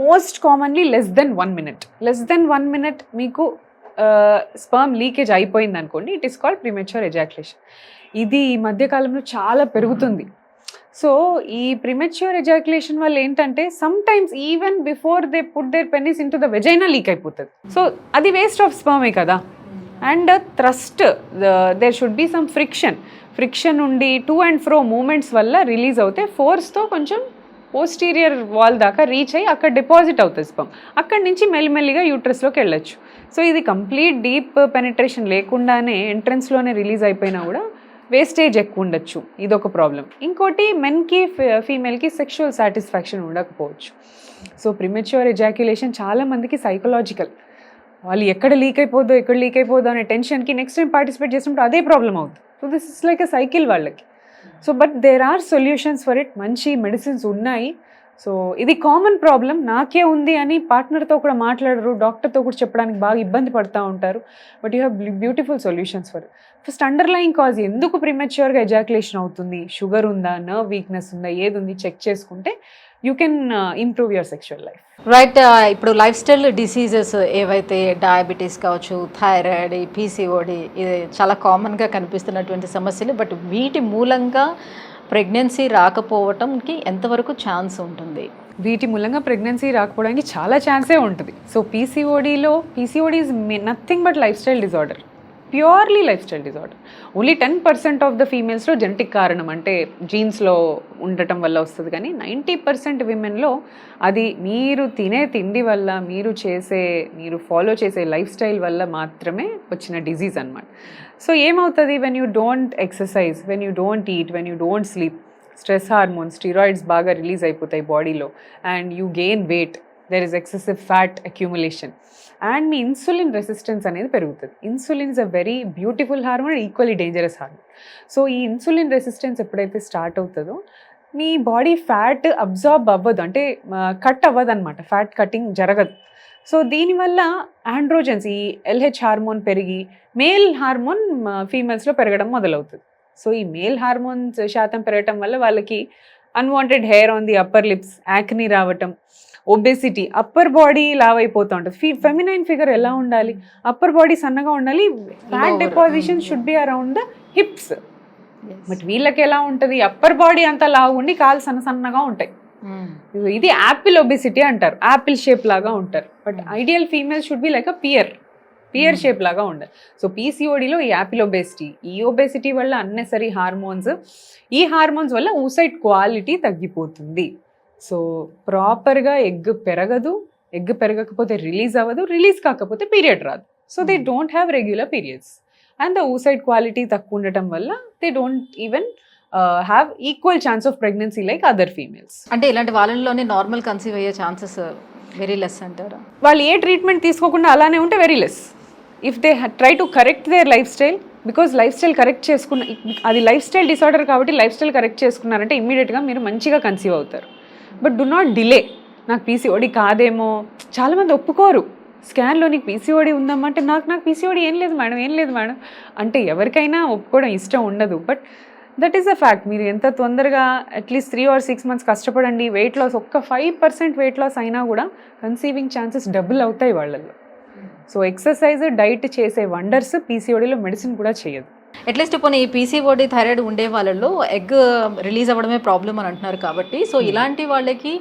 most commonly less than 1 minute మీకు స్పర్మ్ లీకేజ్ అయిపోయింది అనుకోండి, it is called premature ejaculation. ఇది ఈ మధ్యకాలంలో చాలా పెరుగుతుంది. సో ఈ ప్రిమెచ్యూర్ ఎజాక్యులేషన్ వల్ల ఏంటంటే sometimes even before they put their penis into the vagina leak అయిపోతుంది. సో అది వేస్ట్ ఆఫ్ స్పర్మే కదా. And thrust, there should be some friction ఉండి టు అండ్ ఫ్రో మూమెంట్స్ వల్ల రిలీజ్ అవుతే ఫోర్స్తో కొంచెం పోస్టీరియర్ వాల్ దాకా రీచ్ అయ్యి అక్కడ డిపాజిట్ అవుతుంది స్పర్మ్. అక్కడి నుంచి మెల్లిమెల్లిగా యూట్రస్లోకి వెళ్ళొచ్చు. సో ఇది కంప్లీట్ డీప్ పెనిట్రేషన్ లేకుండానే ఎంట్రన్స్లోనే రిలీజ్ అయిపోయినా కూడా వేస్టేజ్ ఎక్కువ ఉండొచ్చు, ఇదొక ప్రాబ్లం. ఇంకోటి మెన్కి ఫీమేల్కి సెక్షువల్ సాటిస్ఫాక్షన్ ఉండకపోవచ్చు. సో ప్రిమెచ్యూర్ ఎజాక్యులేషన్ చాలా మందికి సైకలాజికల్. వాళ్ళు ఎక్కడ లీక్ అయిపోద్దో అనే టెన్షన్కి నెక్స్ట్ టైం పార్టిసిపేట్ చేసినప్పుడు అదే ప్రాబ్లం అవుతుంది. So this is like a cycle వాళ్ళకి. So but there are solutions for it, మంచి మెడిసిన్స్ ఉన్నాయి. సో ఇది కామన్ ప్రాబ్లం, నాకే ఉంది అని పార్ట్నర్తో కూడా మాట్లాడరు, డాక్టర్తో కూడా చెప్పడానికి బాగా ఇబ్బంది పడుతూ ఉంటారు. But you have beautiful solutions for. First underline cause, ఎందుకు ప్రిమెచ్యూర్గా ఎజాక్యులేషన్ అవుతుంది, షుగర్ ఉందా, నర్వ్ వీక్నెస్ ఉందా, ఏది ఉంది చెక్ చేసుకుంటే you can improve your sexual life. Right. ఇప్పుడు లైఫ్ స్టైల్ డిసీజెస్ ఏవైతే డయాబెటీస్ కావచ్చు, థైరాయిడ్, పీసీఓడి, ఇది చాలా కామన్గా కనిపిస్తున్నటువంటి సమస్యలు. బట్ వీటి మూలంగా ప్రెగ్నెన్సీ రాకపోవటంకి ఎంతవరకు ఛాన్స్ ఉంటుంది? వీటి మూలంగా ప్రెగ్నెన్సీ రాకపోవడానికి చాలా ఛాన్సే ఉంటుంది. So PCOD is nothing but lifestyle disorder, purely lifestyle disorder. Only 10% of the ఫీమేల్స్లో జెనెటిక్ కారణం, అంటే జీన్స్లో ఉండటం వల్ల వస్తుంది. కానీ 90% విమెన్లో అది మీరు తినే తిండి వల్ల, మీరు ఫాలో చేసే లైఫ్ స్టైల్ వల్ల మాత్రమే వచ్చిన డిజీజ్ అన్నమాట. సో ఏమవుతుంది, when you don't exercise, when you don't eat, when you don't sleep, stress hormones, steroids బాగా రిలీజ్ అయిపోతాయి బాడీలో, and you gain weight. There is excessive fat accumulation and me insulin resistance అనేది పెరుగుతుంది. Insulin is a very beautiful hormone, equally dangerous hormone. So ఈ insulin resistance ఎప్పుడైతే start అవుతుందో మీ body fat absorb అవ్వదు, అంటే కట్ అవ్వదు అనమాట, ఫ్యాట్ కటింగ్ జరగదు. సో దీనివల్ల ఆండ్రోజన్స్, ఈ LH హార్మోన్ పెరిగి మేల్ హార్మోన్ ఫీమేల్స్లో పెరగడం మొదలవుతుంది. సో ఈ మేల్ హార్మోన్స్ శాతం పెరగడం వల్ల వాళ్ళకి unwanted hair on the upper lips, acne రావటం, ఒబెసిటీ, అప్పర్ బాడీ లావ్ అయిపోతూ ఉంటుంది. ఫెమినైన్ ఫిగర్ ఎలా ఉండాలి? అప్పర్ బాడీ సన్నగా ఉండాలి, fat deposition should be around the hips. But వీళ్ళకి ఎలా ఉంటుంది? అప్పర్ బాడీ అంతా లావు ఉండి కాలు సన్నగా ఉంటాయి. ఇది యాపిల్ ఒబెసిటీ అంటారు, యాపిల్ షేప్ లాగా ఉంటారు. But ideal female should be like a pear shape లాగా ఉండాలి. సో PCODలో ఈ యాపిల్ ఒబెసిటీ, ఈ ఒబెసిటీ వల్ల అన్నెసరీ హార్మోన్స్, ఈ హార్మోన్స్ వల్ల ఊసైట్ క్వాలిటీ తగ్గిపోతుంది. సో ప్రాపర్గా ఎగ్ పెరగదు, ఎగ్ పెరగకపోతే రిలీజ్ అవ్వదు, రిలీజ్ కాకపోతే పీరియడ్ రాదు. So they don't have regular periods and the oocyte quality తక్కువ ఉండటం వల్ల they don't even have equal chance of pregnancy like other females. అంటే ఇలాంటి వాళ్ళలోనే నార్మల్ కన్సీవ్ అయ్యే ఛాన్సెస్ వెరీ లెస్ అంటారా? వాళ్ళు ఏ ట్రీట్మెంట్ తీసుకోకుండా అలానే ఉంటే very less. If they try to correct their life style, because life style correct చేసుకున్న, అది లైఫ్ స్టైల్ డిసార్డర్ కాబట్టి లైఫ్ స్టైల్ కరెక్ట్ చేసుకున్నారంటే ఇమ్మీడియట్గా మీరు మంచిగా కన్సీవ్ అవుతారు. But do not delay. నాకు PCOD కాదేమో, చాలామంది ఒప్పుకోరు. స్కాన్లో నీకు PCOD ఉందమ్మంటే నాకు PCOD ఏం లేదు మేడం అంటే ఎవరికైనా ఒప్పుకోవడం ఇష్టం ఉండదు. But that is a fact. మీరు ఎంత తొందరగా అట్లీస్ట్ 3 or 6 months కష్టపడండి, వెయిట్ లాస్ ఒక్క 5% వెయిట్ లాస్ అయినా కూడా కన్సీవింగ్ ఛాన్సెస్ డబుల్ అవుతాయి వాళ్ళల్లో. సో ఎక్సర్సైజ్, డైట్ చేసే వండర్స్ PCODలో మెడిసిన్ కూడా చేయదు. అట్లీస్ట్ ఇప్పుడు ఈ PCOD థైరాయిడ్ ఉండే వాళ్ళలో ఎగ్ రిలీజ్ అవ్వడమే ప్రాబ్లం అని అంటున్నారు కాబట్టి, సో ఇలాంటి వాళ్ళకి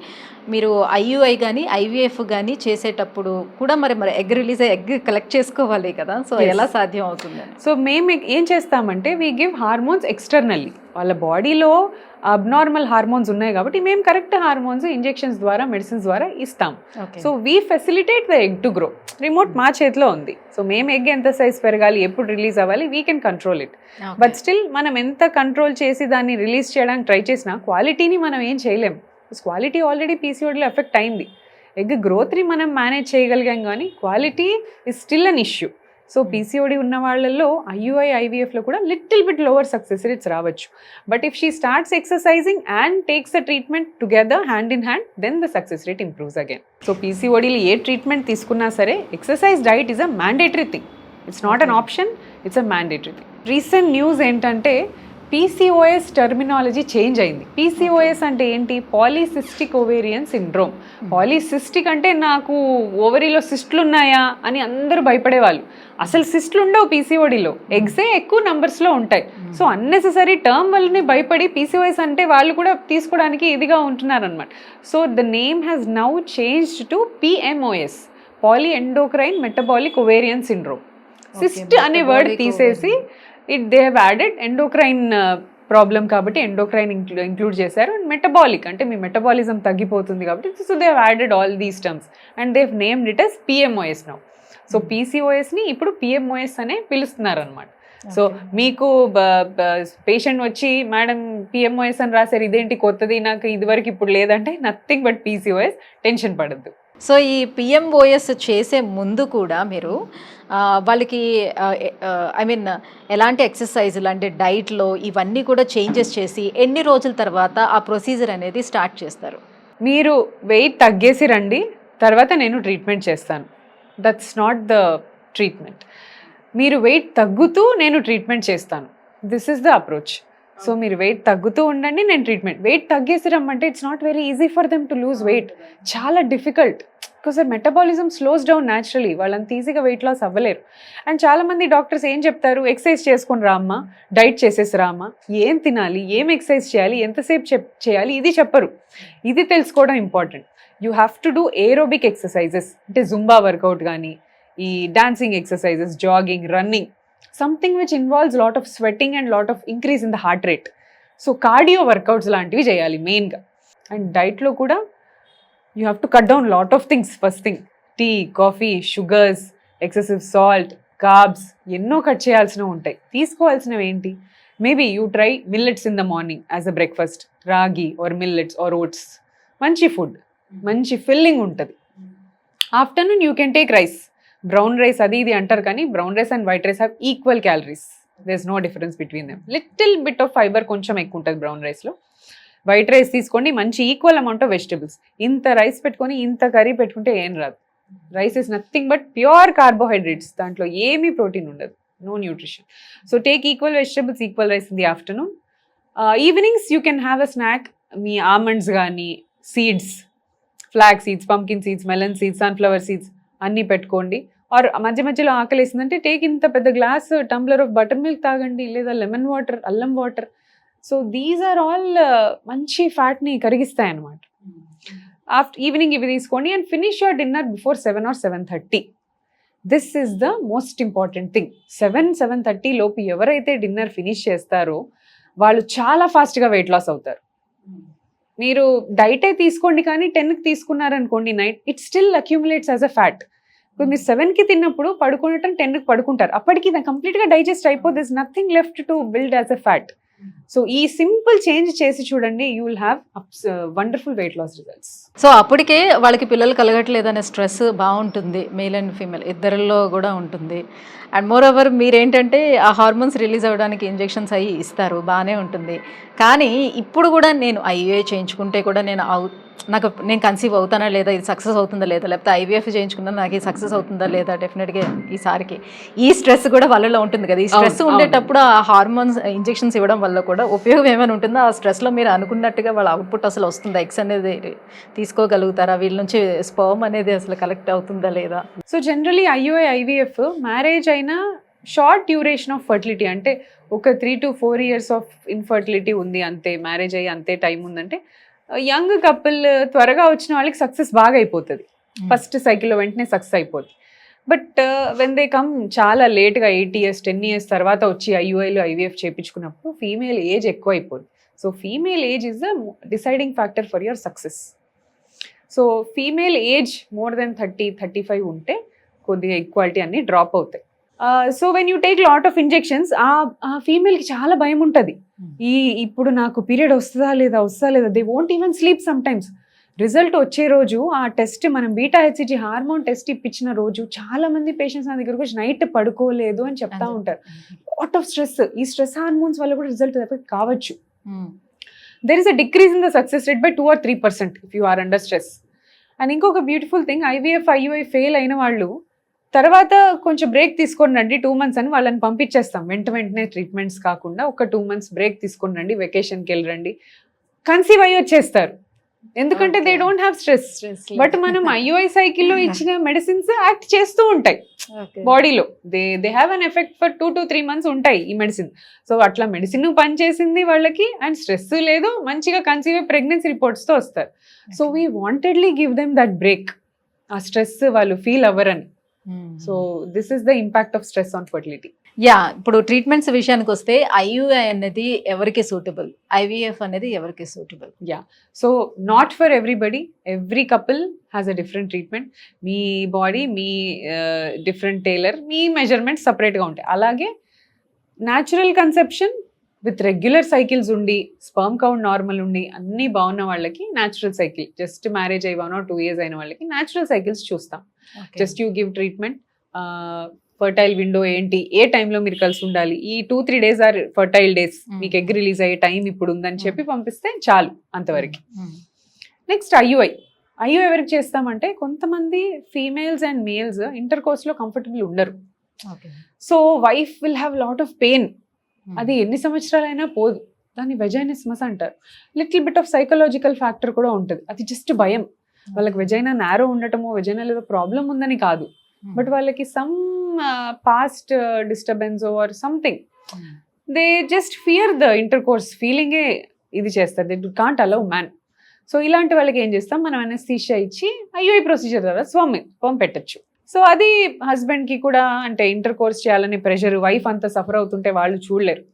మీరు IUI కానీ IVF కానీ చేసేటప్పుడు కూడా మరి ఎగ్ రిలీజ్ ఎగ్ కలెక్ట్ చేసుకోవాలి కదా, సో ఎలా సాధ్యం అవుతుంది? సో మేము ఏం చేస్తామంటే వీ గివ్ హార్మోన్స్ ఎక్స్టర్నల్లీ. వాళ్ళ బాడీలో అబ్నార్మల్ హార్మోన్స్ ఉన్నాయి కాబట్టి మేము కరెక్ట్ హార్మోన్స్ ఇంజెక్షన్స్ ద్వారా, మెడిసిన్స్ ద్వారా ఇస్తాం. So we facilitate the egg to grow. Remote మా చేతిలో ఉంది. సో మేము ఎగ్ ఎంత సైజ్ పెరగాలి, ఎప్పుడు రిలీజ్ అవ్వాలి, we can control it. But still మనం ఎంత కంట్రోల్ చేసి దాన్ని రిలీజ్ చేయడానికి ట్రై చేసినా క్వాలిటీని మనం ఏం చేయలేం. క్వాలిటీ ఆల్రెడీ PCODలో ఎఫెక్ట్ అయింది. ఎగ్ గ్రోత్ని మనం మేనేజ్ చేయగలిగాం కానీ quality is still an issue. So PCOD ఉన్న వాళ్ళల్లో IUI, IVFలో కూడా little bit lower success rates రావచ్చు. But if she starts exercising and takes the treatment together hand in hand, then the success rate improves again. So PCODలో ఏ treatment తీసుకున్నా సరే exercise, diet is a mandatory thing. It's not an option, it's a mandatory thing. Recent news ఏంటంటే PCOS terminology change అయింది. PCOS అంటే ఏంటి? Polycystic ovarian syndrome. Polycystic అంటే నాకు ఓవరీలో సిస్ట్లు ఉన్నాయా అని అందరూ భయపడేవాళ్ళు. అసలు సిస్ట్లు ఉండవు PCODలో, ఎగ్సే ఎక్కువ నంబర్స్లో ఉంటాయి. సో అన్నెసెసరీ టర్మ్ వల్లనే భయపడి PCOS అంటే వాళ్ళు కూడా తీసుకోవడానికి ఇదిగా ఉంటున్నారనమాట. So the name has now changed to PMOS, poly endocrine metabolic ovarian syndrome. Cyst అనే వర్డ్ తీసేసి they have added endocrine problem కాబట్టి ఎండోక్రైన్ ఇంక్లూడ్ చేశారు. అండ్ మెటబాలిక్ అంటే మీ మెటబాలిజం తగ్గిపోతుంది కాబట్టి, so they have added all these terms and they have named it as PMOS now. So PCOSని ఇప్పుడు PMOS అనే పిలుస్తున్నారు అనమాట. సో మీకు పేషెంట్ వచ్చి మేడం PMOS అని రాశారు, ఇదేంటి కొత్తది, నాకు ఇదివరకు ఇప్పుడు లేదంటే నథింగ్ బట్ PCOS, టెన్షన్ పడద్దు. సో ఈ PMOS చేసే ముందు కూడా మీరు వాళ్ళకి ఎలాంటి ఎక్సర్సైజులు అంటే డైట్లో ఇవన్నీ కూడా చేంజెస్ చేసి ఎన్ని రోజుల తర్వాత ఆ ప్రొసీజర్ అనేది స్టార్ట్ చేస్తారు? మీరు వెయిట్ తగ్గేసి రండి, తర్వాత నేను ట్రీట్మెంట్ చేస్తాను. That's not the treatment. మీరు వెయిట్ తగ్గుతూ నేను ట్రీట్మెంట్ చేస్తాను, this is the approach. So మీరు వెయిట్ తగ్గుతూ ఉండండి, నేను ట్రీట్మెంట్. వెయిట్ తగ్గేసి రమ్మంటే it's not very easy for them to lose weight. చాలా difficult, because metabolism slows down naturally. వాళ్ళంత ఈజీగా వెయిట్ లాస్ అవ్వలేరు. అండ్ చాలామంది డాక్టర్స్ ఏం చెప్తారు, ఎక్సర్సైజ్ చేసుకొని రామ్మా, డైట్ చేసేసి రామ్మా, ఏం తినాలి, ఏం ఎక్సర్సైజ్ చేయాలి, ఎంతసేపు చేయాలి, ఇది చెప్పరు. ఇది తెలుసుకోవడం important. You have to do aerobic exercises, అంటే జుంబా వర్కౌట్ కానీ, ఈ dancing exercises, jogging, running, something which involves lot of sweating and lot of increase in the heart rate. So cardio workouts లాంటివి చేయాలి మెయిన్గా. అండ్ డైట్లో కూడా you have to cut down lot of things. First thing tea, coffee, sugars, excessive salt, carbs ఎన్నో cut చేయాల్సినవి ఉంటాయి. తీసుకోవాల్సినవి ఏంటి? Maybe you try millets in the morning as a breakfast, ragi or millets or oats. మంచి food, మంచి filling ఉంటుంది. Afternoon you can take rice, brown rice అది ఇది అంటారు కానీ brown rice and white rice have equal calories, there is no difference between them. Little bit of fibre కొంచెం ఎక్కువ ఉంటుంది బ్రౌన్ రైస్లో. వైట్ రైస్ తీసుకోండి, మంచి ఈక్వల్ అమౌంట్ ఆఫ్ వెజిటబుల్స్. ఇంత రైస్ పెట్టుకొని ఇంత కర్రీ పెట్టుకుంటే ఏం రాదు. Rice is nothing but pure carbohydrates, దాంట్లో ఏమీ ప్రోటీన్ ఉండదు, no nutrition. So take equal vegetables, equal rice in the afternoon. Evenings you can have a snack, మీ ఆల్మండ్స్ కానీ seeds, flax seeds, pumpkin seeds, melon seeds, sunflower seeds అన్నీ పెట్టుకోండి. Are మధ్య మధ్యలో ఆకలి వేసిందంటే టేక్ ఇంత పెద్ద glass tumbler of buttermilk తాగండి, లేదా లెమన్ వాటర్, అల్లం water. So these are all మంచి ఫ్యాట్ని కరిగిస్తాయి అన్నమాట. ఆఫ్టర్ ఈవినింగ్ ఇవి తీసుకోండి and finish your dinner before 7 or 7:30. This is the most important thing. 7-7:30 లోపు ఎవరైతే డిన్నర్ ఫినిష్ చేస్తారో వాళ్ళు చాలా ఫాస్ట్గా వెయిట్ లాస్ అవుతారు. మీరు డైటే తీసుకోండి కానీ 10కి తీసుకున్నారనుకోండి night, it still accumulates as a fat. ఇప్పుడు మీరు 7కి తిన్నప్పుడు పడుకోవటం 10కి పడుకుంటారు, అప్పటికి కంప్లీట్గా డైజెస్ట్ అయిపోతే this nothing left to build as a fat. So ఈ సింపుల్ చేంజ్ చేసి చూడండి, you will have wonderful weight loss results. So అప్పటికే వాళ్ళకి పిల్లలు కలగట్లేదనే స్ట్రెస్ బాగుంటుంది, మేల్ అండ్ ఫీమేల్ ఇద్దరిలో కూడా ఉంటుంది. అండ్ మోర్ ఓవర్ మీరేంటంటే ఆ హార్మోన్స్ రిలీజ్ అవ్వడానికి ఇంజెక్షన్స్ అవి ఇస్తారు, బాగానే ఉంటుంది. కానీ ఇప్పుడు కూడా నేను ఐఏ చేయించుకుంటే కూడా నేను కన్సీవ్ అవుతానా లేదా, ఇది సక్సెస్ అవుతుందా లేదా, లేకపోతే ఐవీఎఫ్ చేయించుకున్నా నాకు ఇది సక్సెస్ అవుతుందా లేదా, డెఫినెట్గా ఈసారికి ఈ స్ట్రెస్ కూడా వాళ్ళలో ఉంటుంది కదా. ఈ స్ట్రెస్ ఉండేటప్పుడు ఆ హార్మోన్స్ ఇంజెక్షన్స్ ఇవ్వడం వల్ల కూడా ఉపయోగం ఏమైనా ఉంటుందా? ఆ స్ట్రెస్లో మీరు అనుకున్నట్టుగా వాళ్ళ అవుట్పుట్ అసలు వస్తుందా, ఎగ్స్ అనేది తీసుకోగలుగుతారా, వీళ్ళ నుంచి స్పర్మ్ అనేది అసలు కలెక్ట్ అవుతుందా లేదా? So generally IUI IVF marriage అయినా షార్ట్ డ్యూరేషన్ ఆఫ్ ఫర్టిలిటీ, అంటే ఒక 3 to 4 years ఆఫ్ ఇన్ఫర్టిలిటీ ఉంది అంతే, మ్యారేజ్ అయ్యి అంతే టైం ఉందంటే యంగ్ కపుల్ త్వరగా వచ్చిన వాళ్ళకి సక్సెస్ బాగా అయిపోతుంది, ఫస్ట్ సైకిల్లో వెంటనే సక్సెస్ అయిపోతుంది. బట్ వెన్ దే కమ్ చాలా లేట్గా 8 years 10 years తర్వాత వచ్చి ఐయుఐలో ఐవీఎఫ్ చేయించుకున్నప్పుడు ఫీమేల్ ఏజ్ ఎక్కువ అయిపోతుంది. So female age is the deciding factor for your success. So female age more than 30-35 ఉంటే కొద్దిగా ఈక్వాలిటీ అన్నీ డ్రాప్ అవుతాయి. So when you take lot of injections, ఆ ఫీమేల్కి చాలా భయం ఉంటుంది, ఇప్పుడు నాకు పీరియడ్ వస్తుందా లేదా, they won't even sleep some times. Result వచ్చే రోజు ఆ టెస్ట్, మనం బీటా హెచ్సిజీ హార్మోన్ టెస్ట్ ఇప్పించిన రోజు చాలా మంది పేషెంట్స్ నా దగ్గరకు వచ్చి నైట్ పడుకోలేదు అని చెప్తా ఉంటారు. లాట్ ఆఫ్ స్ట్రెస్, ఈ స్ట్రెస్ హార్మోన్స్ వల్ల కూడా రిజల్ట్ ఎఫెక్ట్ కావచ్చు. There is a decrease in the success rate by 2 or 3% if you are under stress. And ఇంకొక beautiful thing, IVF IUI fail అయిన వాళ్ళు తర్వాత కొంచెం బ్రేక్ తీసుకొని రండి 2 months అని వాళ్ళని పంపించేస్తాం. వెంటనే ట్రీట్మెంట్స్ కాకుండా ఒక 2 months బ్రేక్ తీసుకొని రండి, వెకేషన్కి వెళ్ళరండి, కన్సీవ్ అయ్యి వచ్చేస్తారు. ఎందుకంటే they don't have stress. But మనం ఐయుఐ సైకిల్లో ఇచ్చిన మెడిసిన్స్ యాక్ట్ చేస్తూ ఉంటాయి బాడీలో, they have an effect for 2 to 3 months ఉంటాయి ఈ మెడిసిన్. సో అట్లా మెడిసిన్ పనిచేసింది వాళ్ళకి, అండ్ స్ట్రెస్ లేదు, మంచిగా కన్సీవ్ ప్రెగ్నెన్సీ రిపోర్ట్స్తో వస్తారు. So we wantedly give them that break, ఆ స్ట్రెస్ వాళ్ళు ఫీల్ అవ్వరని. So this is the impact of stress on fertility. Yeah, ఇప్పుడు ట్రీట్మెంట్స్ విషయానికి వస్తే ఐయుఐ అనేది ఎవరికి సూటబుల్, ఐవీఎఫ్ అనేది ఎవరికి suitable? Yeah, so not for everybody, every couple has a different treatment. మీ బాడీ, మీ డిఫరెంట్ టైలర్, మీ మెజర్మెంట్స్ సపరేట్గా ఉంటాయి. అలాగే natural conception with regular cycles ఉండి, స్పర్మ్ కౌంట్ నార్మల్ ఉండి అన్నీ బాగున్న వాళ్ళకి న్యాచురల్ సైకిల్, జస్ట్ మ్యారేజ్ అయ్యి 1 or 2 years అయిన వాళ్ళకి న్యాచురల్ సైకిల్స్ చూస్తాం. Just you give treatment, fertile window ఏంటి, ఏ టైంలో మీరు కలిసి ఉండాలి, ఈ 2-3 days ఆర్ ఫర్టైల్ డేస్, మీకు ఎగ్ రిలీజ్ అయ్యే టైం ఇప్పుడు ఉందని చెప్పి పంపిస్తే చాలు, అంతవరకు. నెక్స్ట్ ఐయుఐ ఎవరికి చేస్తామంటే, కొంతమంది ఫీమేల్స్ అండ్ మేల్స్ ఇంటర్ కోర్స్లో కంఫర్టబుల్ ఉండరు. So wife will have lot of pain, అది ఎన్ని సంవత్సరాలైనా పోదు, దాన్ని వెజైనిస్మస్ అంటారు. Little bit of psychological factor కూడా ఉంటుంది, అది జస్ట్ భయం. వాళ్ళకి వెజైనా నారో ఉండటమో, వెజైనా ఏదో ప్రాబ్లం ఉందని కాదు, బట్ వాళ్ళకి some past disturbance or something, they just fear the intercourse ఫీలింగే ఇది చేస్తారు, they can't allow man. So ఇలాంటి వాళ్ళకి ఏం చేస్తాం, మనం అనస్థీషియా ఇచ్చి ఐయుఐ ప్రొసీజర్ ద్వారా స్పర్మ్ పెట్టచ్చు. సో అది హస్బెండ్కి కూడా, అంటే ఇంటర్ కోర్స్ చేయాలని ప్రెషర్, వైఫ్ అంతా సఫర్ అవుతుంటే వాళ్ళు చూడలేరు.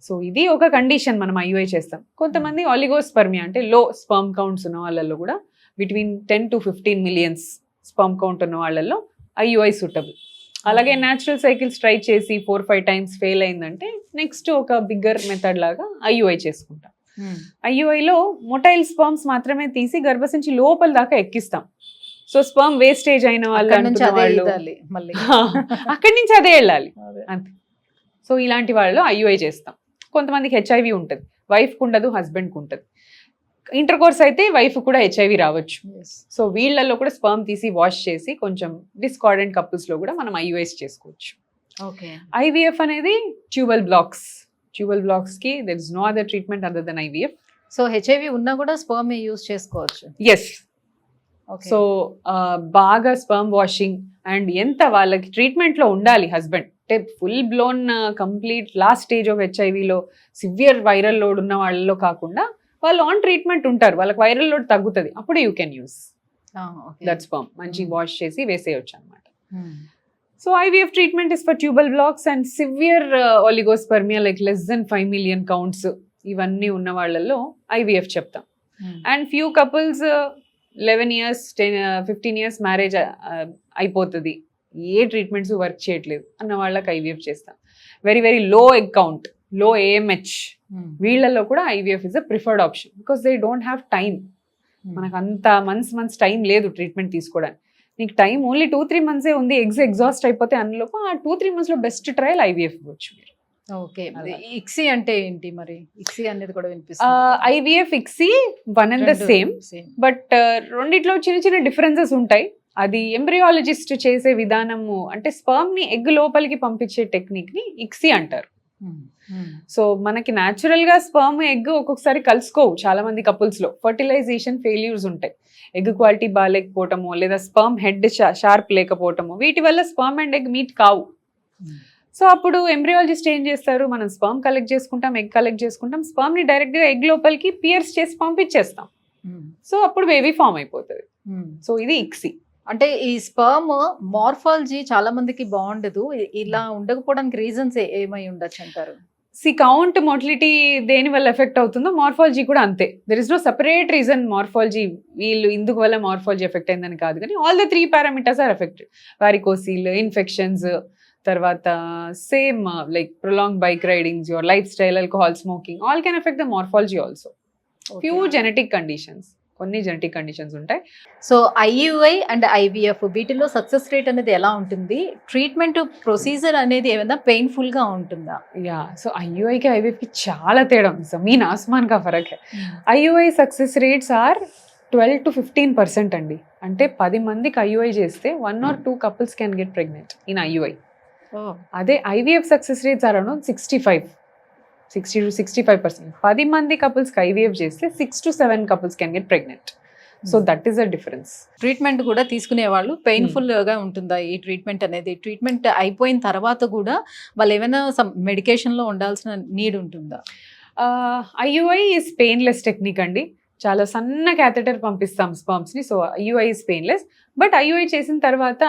సో ఇది ఒక కండిషన్, మనం ఐయుఐ చేస్తాం. కొంతమంది ఆలిగోస్పర్మియా అంటే లో స్పర్మ్ కౌంట్స్ ఉన్న వాళ్ళల్లో కూడా between 10 to 15 million sperm count ఉన్న వాళ్ళల్లో ఐయుఐ సూటబుల్. అలాగే న్యాచురల్ సైకిల్స్ ట్రై చేసి 4-5 times ఫెయిల్ అయిందంటే నెక్స్ట్ ఒక బిగ్గర్ మెథడ్ లాగా ఐయుఐ చేసుకుంటాం. ఐయుఐలో మొటైల్ స్పర్మ్స్ మాత్రమే తీసి గర్భసంచి లోపల దాకా ఎక్కిస్తాం. సో స్పర్మ్ వేస్టేజ్ అయిన వాళ్ళు అక్కడి నుంచి అనుకున్న అదే వాళ్ళు ఇదాలి మళ్ళీ. అక్కడి నుంచి అదే వెళ్ళాలి అదే. అంతే. సో ఇలాంటి వాళ్ళు IUI చేస్తాం. కొంతమందికి HIV ఉంటుంది, వైఫ్కి ఉండదు, హస్బెండ్కి ఉంటుంది. ఇంటర్ కోర్స్ అయితే వైఫ్ కూడా HIV రావచ్చు. Yes. సో వీళ్ళల్లో కూడా స్పర్మ్ తీసి వాష్ చేసి కొంచెం డిస్కార్డెంట్ కపుల్స్ లో కూడా మనం IUIs చేసుకోవచ్చు. ఓకే. IVF అనేది ట్యూబల్ బ్లాక్స్ కి there is no other treatment other than IVF. So HIV ఉన్నా కూడా స్పర్మ్ యూజ్ చేసుకోవచ్చు. ఎస్. సో బాగా స్పర్మ్ వాషింగ్ అండ్ ఎంత వాళ్ళకి ట్రీట్మెంట్ లో ఉండాలి హస్బెండ్ అంటే full blown complete last stage of HIVలో సివియర్ వైరల్ లోడ్ ఉన్న వాళ్ళలో కాకుండా వాళ్ళు ఆన్ ట్రీట్మెంట్ ఉంటారు, వాళ్ళకి వైరల్ లోడ్ తగ్గుతుంది, అప్పుడు you can use that sperm. మంచి వాష్ చేసి వేసేయచ్చు అనమాట. So IVF treatment is for tubal blocks and severe oligospermia like less than 5 million counts ఇవన్నీ ఉన్న వాళ్ళల్లో IVF చెప్తాం. And few couples 11 years 15 years marriage అయిపోతుంది, ఏ ట్రీట్మెంట్స్ వర్క్ చేయట్లేదు అన్న వాళ్ళకి IVF చేస్తాం. Very very low egg count, లో AMH వీళ్ళల్లో కూడా IVF is a preferred option because they don't have time. మనకు అంత మంత్స్ టైం లేదు ట్రీట్మెంట్ తీసుకోవడానికి. నీకు టైం ఓన్లీ 2-3 months ఉంది, ఎగ్జాస్ట్ అయిపోతే అందులోపు ఆ 2-3 months లో బెస్ట్ ట్రయల్ IVF ఇవ్వచ్చు మీరు. ఓకే. ఇక్సీ అంటే ఏంటి మరి? ఇక్సీ అనేది కూడా వినిపిస్తుంది. IVF ICSI one and the same, but రెండిట్లో చిన్న చిన్న డిఫరెన్సెస్ ఉంటాయి. అది ఎంబ్రియాలజిస్ట్ చేసే విధానము అంటే స్పర్మ్ ని ఎగ్ లోపలికి పంపించే టెక్నిక్ ని ఇక్సీ అంటారు. సో మనకి న్యాచురల్ గా స్పర్మ్ ఎగ్ ఒక్కొక్కసారి కలుసుకోవు చాలా మంది కపుల్స్ లో, ఫర్టిలైజేషన్ ఫెయిల్యూర్స్ ఉంటాయి, ఎగ్ క్వాలిటీ బాగాలేకపోవటము లేదా స్పర్మ్ హెడ్ షార్ప్ లేకపోవటము, వీటి వల్ల స్పర్మ్ అండ్ ఎగ్ మీట్ కావు. సో అప్పుడు ఎంబ్రియాలజిస్ట్ ఏం చేస్తారు, మనం స్పర్మ్ కలెక్ట్ చేసుకుంటాం, ఎగ్ కలెక్ట్ చేసుకుంటాం, స్పర్మ్ ని డైరెక్ట్ గా ఎగ్ లోపలికి పియర్స్ చేసి పంపించేస్తాం. సో అప్పుడు బేబీ ఫామ్ అయిపోతుంది. సో ఇది ఇక్సీ. అంటే ఈ స్పర్మ్ మార్ఫాలజీ చాలా మందికి బాగుండదు, ఇలా ఉండకపోవడానికి రీజన్స్ ఏమై ఉండొచ్చు అంటారు? కౌంట్ మోటిలిటీ దేని వల్ల ఎఫెక్ట్ అవుతుందో మార్ఫాలజీ కూడా అంతే. There is no separate reason morphology వీళ్ళు ఇందుకు వల్ల మార్ఫాలజీ ఎఫెక్ట్ అయిందని కాదు, కానీ all the 3 parameters are affected. Varicocele, infections, తర్వాత same like prolong bike ridings, your lifestyle, alcohol smoking, all can affect the morphology also. Few genetic conditions, కొన్ని genetic conditions ఉంటాయి. So IUI and IVF వీటిలో success rate అనేది ఎలా ఉంటుంది? Treatment procedure అనేది ఏమైనా painful గా ఉంటుందా? యా, సో IUI కి IVF కి చాలా తేడా ఉంది, జమీన్ ఆస్మాన్ కా ఫరక్ హై. IUI success rates are 12 to 15% అండి. అంటే 10 మందికి IUI చేస్తే 1 or 2 couples can get pregnant in IUI. అదే IVF success rates are around 60 to 65%. 10 మంది కపుల్స్కి IVF చేస్తే 6 to 7 couples can get pregnant. So that is the difference. Treatment కూడా తీసుకునే వాళ్ళు పెయిన్ఫుల్ గా ఉంటుందా ఈ ట్రీట్మెంట్ అనేది? ట్రీట్మెంట్ అయిపోయిన తర్వాత కూడా వాళ్ళు ఏమైనా మెడికేషన్ లో ఉండాల్సిన నీడ్ ఉంటుందా? IUI ఈజ్ పెయిన్లెస్ టెక్నిక్ అండి. చాలా సన్న క్యాథెటర్ పంపిస్తాం స్పర్మ్స్ ని. So IUI is painless. But IUI చేసిన తర్వాత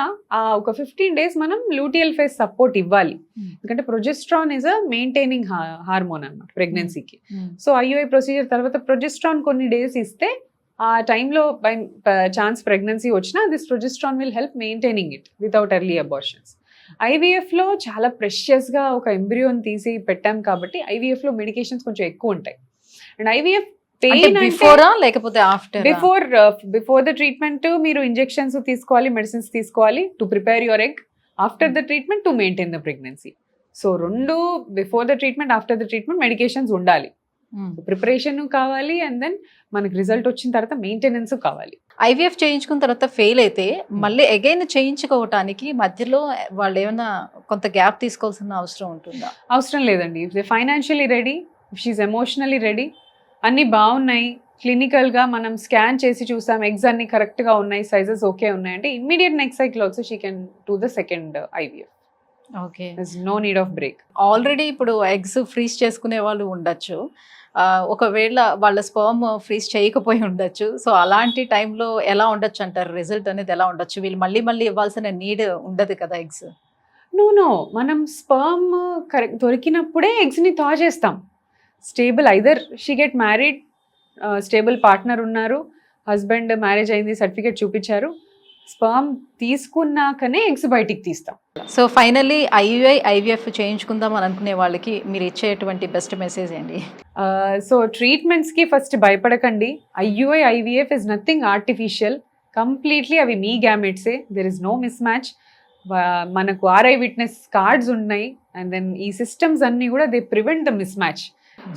ఒక 15 days మనం లూటియల్ ఫేజ్ సపోర్ట్ ఇవ్వాలి, ఎందుకంటే progesterone is a maintaining hormone అన్నమాట ప్రెగ్నెన్సీకి. సో IUI ప్రొసీజర్ తర్వాత ప్రొజెస్ట్రాన్ కొన్ని డేస్ ఇస్తే ఆ టైంలో బై ఛాన్స్ ప్రెగ్నెన్సీ వచ్చినా this progesterone will help maintaining it without early abortions. IVF లో చాలా ప్రెషియస్ గా ఒక ఎంబ్రియోని తీసి పెట్టాం కాబట్టి IVF లో మెడికేషన్స్ కొంచెం ఎక్కువ ఉంటాయి. అండ్ IVF బిఫోరా లేకపోతే ఆఫ్టర్? బిఫోర్ ద ట్రీట్మెంట్ మీరు ఇంజెక్షన్స్ తీసుకోవాలి, మెడిసిన్స్ తీసుకోవాలి to prepare your egg. After the treatment to maintain the pregnancy. So రెండు before the treatment, after the treatment medications ఉండాలి, ప్రిపరేషన్ కావాలి, అండ్ దెన్ మనకి రిజల్ట్ వచ్చిన తర్వాత మెయింటెనెన్స్ కావాలి. IVF చేయించుకున్న తర్వాత ఫెయిల్ అయితే మళ్ళీ అగైన్ చేయించుకోవటానికి మధ్యలో వాళ్ళు ఏమైనా కొంత గ్యాప్ తీసుకోవాల్సిన అవసరం ఉంటుందా? అవసరం లేదండి. If they financially ready, if she's emotionally ready, అన్నీ బాగున్నాయి, క్లినికల్గా మనం స్కాన్ చేసి చూసాం, ఎగ్స్ అన్ని కరెక్ట్గా ఉన్నాయి, సైజెస్ ఓకే ఉన్నాయి అంటే immediate next cycle also she can do the second IVF. Okay, no need of break. Already ఇప్పుడు ఎగ్స్ ఫ్రీజ్ చేసుకునే వాళ్ళు ఉండొచ్చు, ఒకవేళ వాళ్ళ స్పర్మ్ ఫ్రీజ్ చేయకపోయి ఉండొచ్చు. సో అలాంటి టైంలో ఎలా ఉండొచ్చు అంటారు? రిజల్ట్ అనేది ఎలా ఉండొచ్చు? వీళ్ళు మళ్ళీ ఇవ్వాల్సిన నీడ్ ఉండదు కదా ఎగ్స్? నో, మనం స్పర్మ్ కరెక్ట్ దొరికినప్పుడే ఎగ్స్ని థా చేస్తాం. Stable, either she get married, stable partner ఉన్నారు, హస్బెండ్ మ్యారేజ్ అయింది, సర్టిఫికేట్ చూపించారు, స్పర్మ్ తీసుకున్నాకనే ఎగ్స్ బయటికి తీస్తాం. సో ఫైనల్లీ IUI IVF చేయించుకుందాం అని అనుకునే వాళ్ళకి మీరు ఇచ్చేటువంటి బెస్ట్ మెసేజ్ ఏంటి? సో ట్రీట్మెంట్స్కి ఫస్ట్ భయపడకండి. IUI IVF is nothing artificial, completely అవి మీ గ్యామెట్సే, there is no mismatch. మనకు ఆర్ఐ విట్నెస్ కార్డ్స్ ఉన్నాయి, అండ్ దెన్ ఈ సిస్టమ్స్ అన్నీ కూడా they prevent the miss match.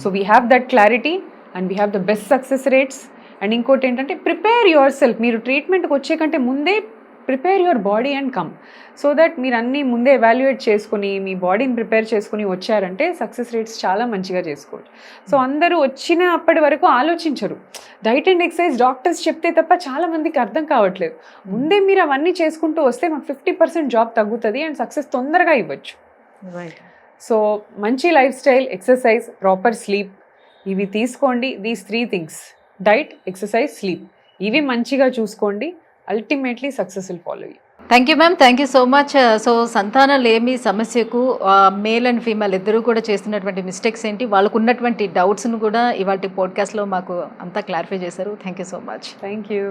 So we have that clarity and we have the best success rates. And ఇంకోటి ఏంటంటే ప్రిపేర్ యువర్ సెల్ఫ్. మీరు ట్రీట్మెంట్కి వచ్చే కంటే ముందే prepare your body and come, so that మీరు అన్నీ ముందే ఎవాల్యుయేట్ చేసుకుని మీ బాడీని ప్రిపేర్ చేసుకుని వచ్చారంటే సక్సెస్ రేట్స్ చాలా మంచిగా చేసుకోవచ్చు. సో అందరూ వచ్చిన అప్పటి వరకు ఆలోచించరు. డైట్ అండ్ ఎక్సర్సైజ్ డాక్టర్స్ చెప్తే తప్ప చాలా మందికి అర్థం కావట్లేదు. ముందే మీరు అవన్నీ చేసుకుంటూ వస్తే మాకు 50% జాబ్ తగ్గుతుంది అండ్ సక్సెస్ తొందరగా ఇవ్వచ్చు. రైట్. సో మంచి lifestyle, exercise, proper sleep, ఇవి తీసుకోండి. These 3 things, diet, exercise, sleep, ఇవి మంచిగా చూసుకోండి. Ultimately success will follow you. Thank you ma'am, thank you so much. So సంతానలేమి సమస్యకు మేల్ అండ్ ఫీమేల్ ఇద్దరు కూడా చేస్తున్నటువంటి మిస్టేక్స్ ఏంటి, వాళ్ళకు ఉన్నటువంటి డౌట్స్ను కూడా ఇవాళ పోడ్కాస్ట్లో మాకు అంతా క్లారిఫై చేశారు. Thank you so much. Thank you.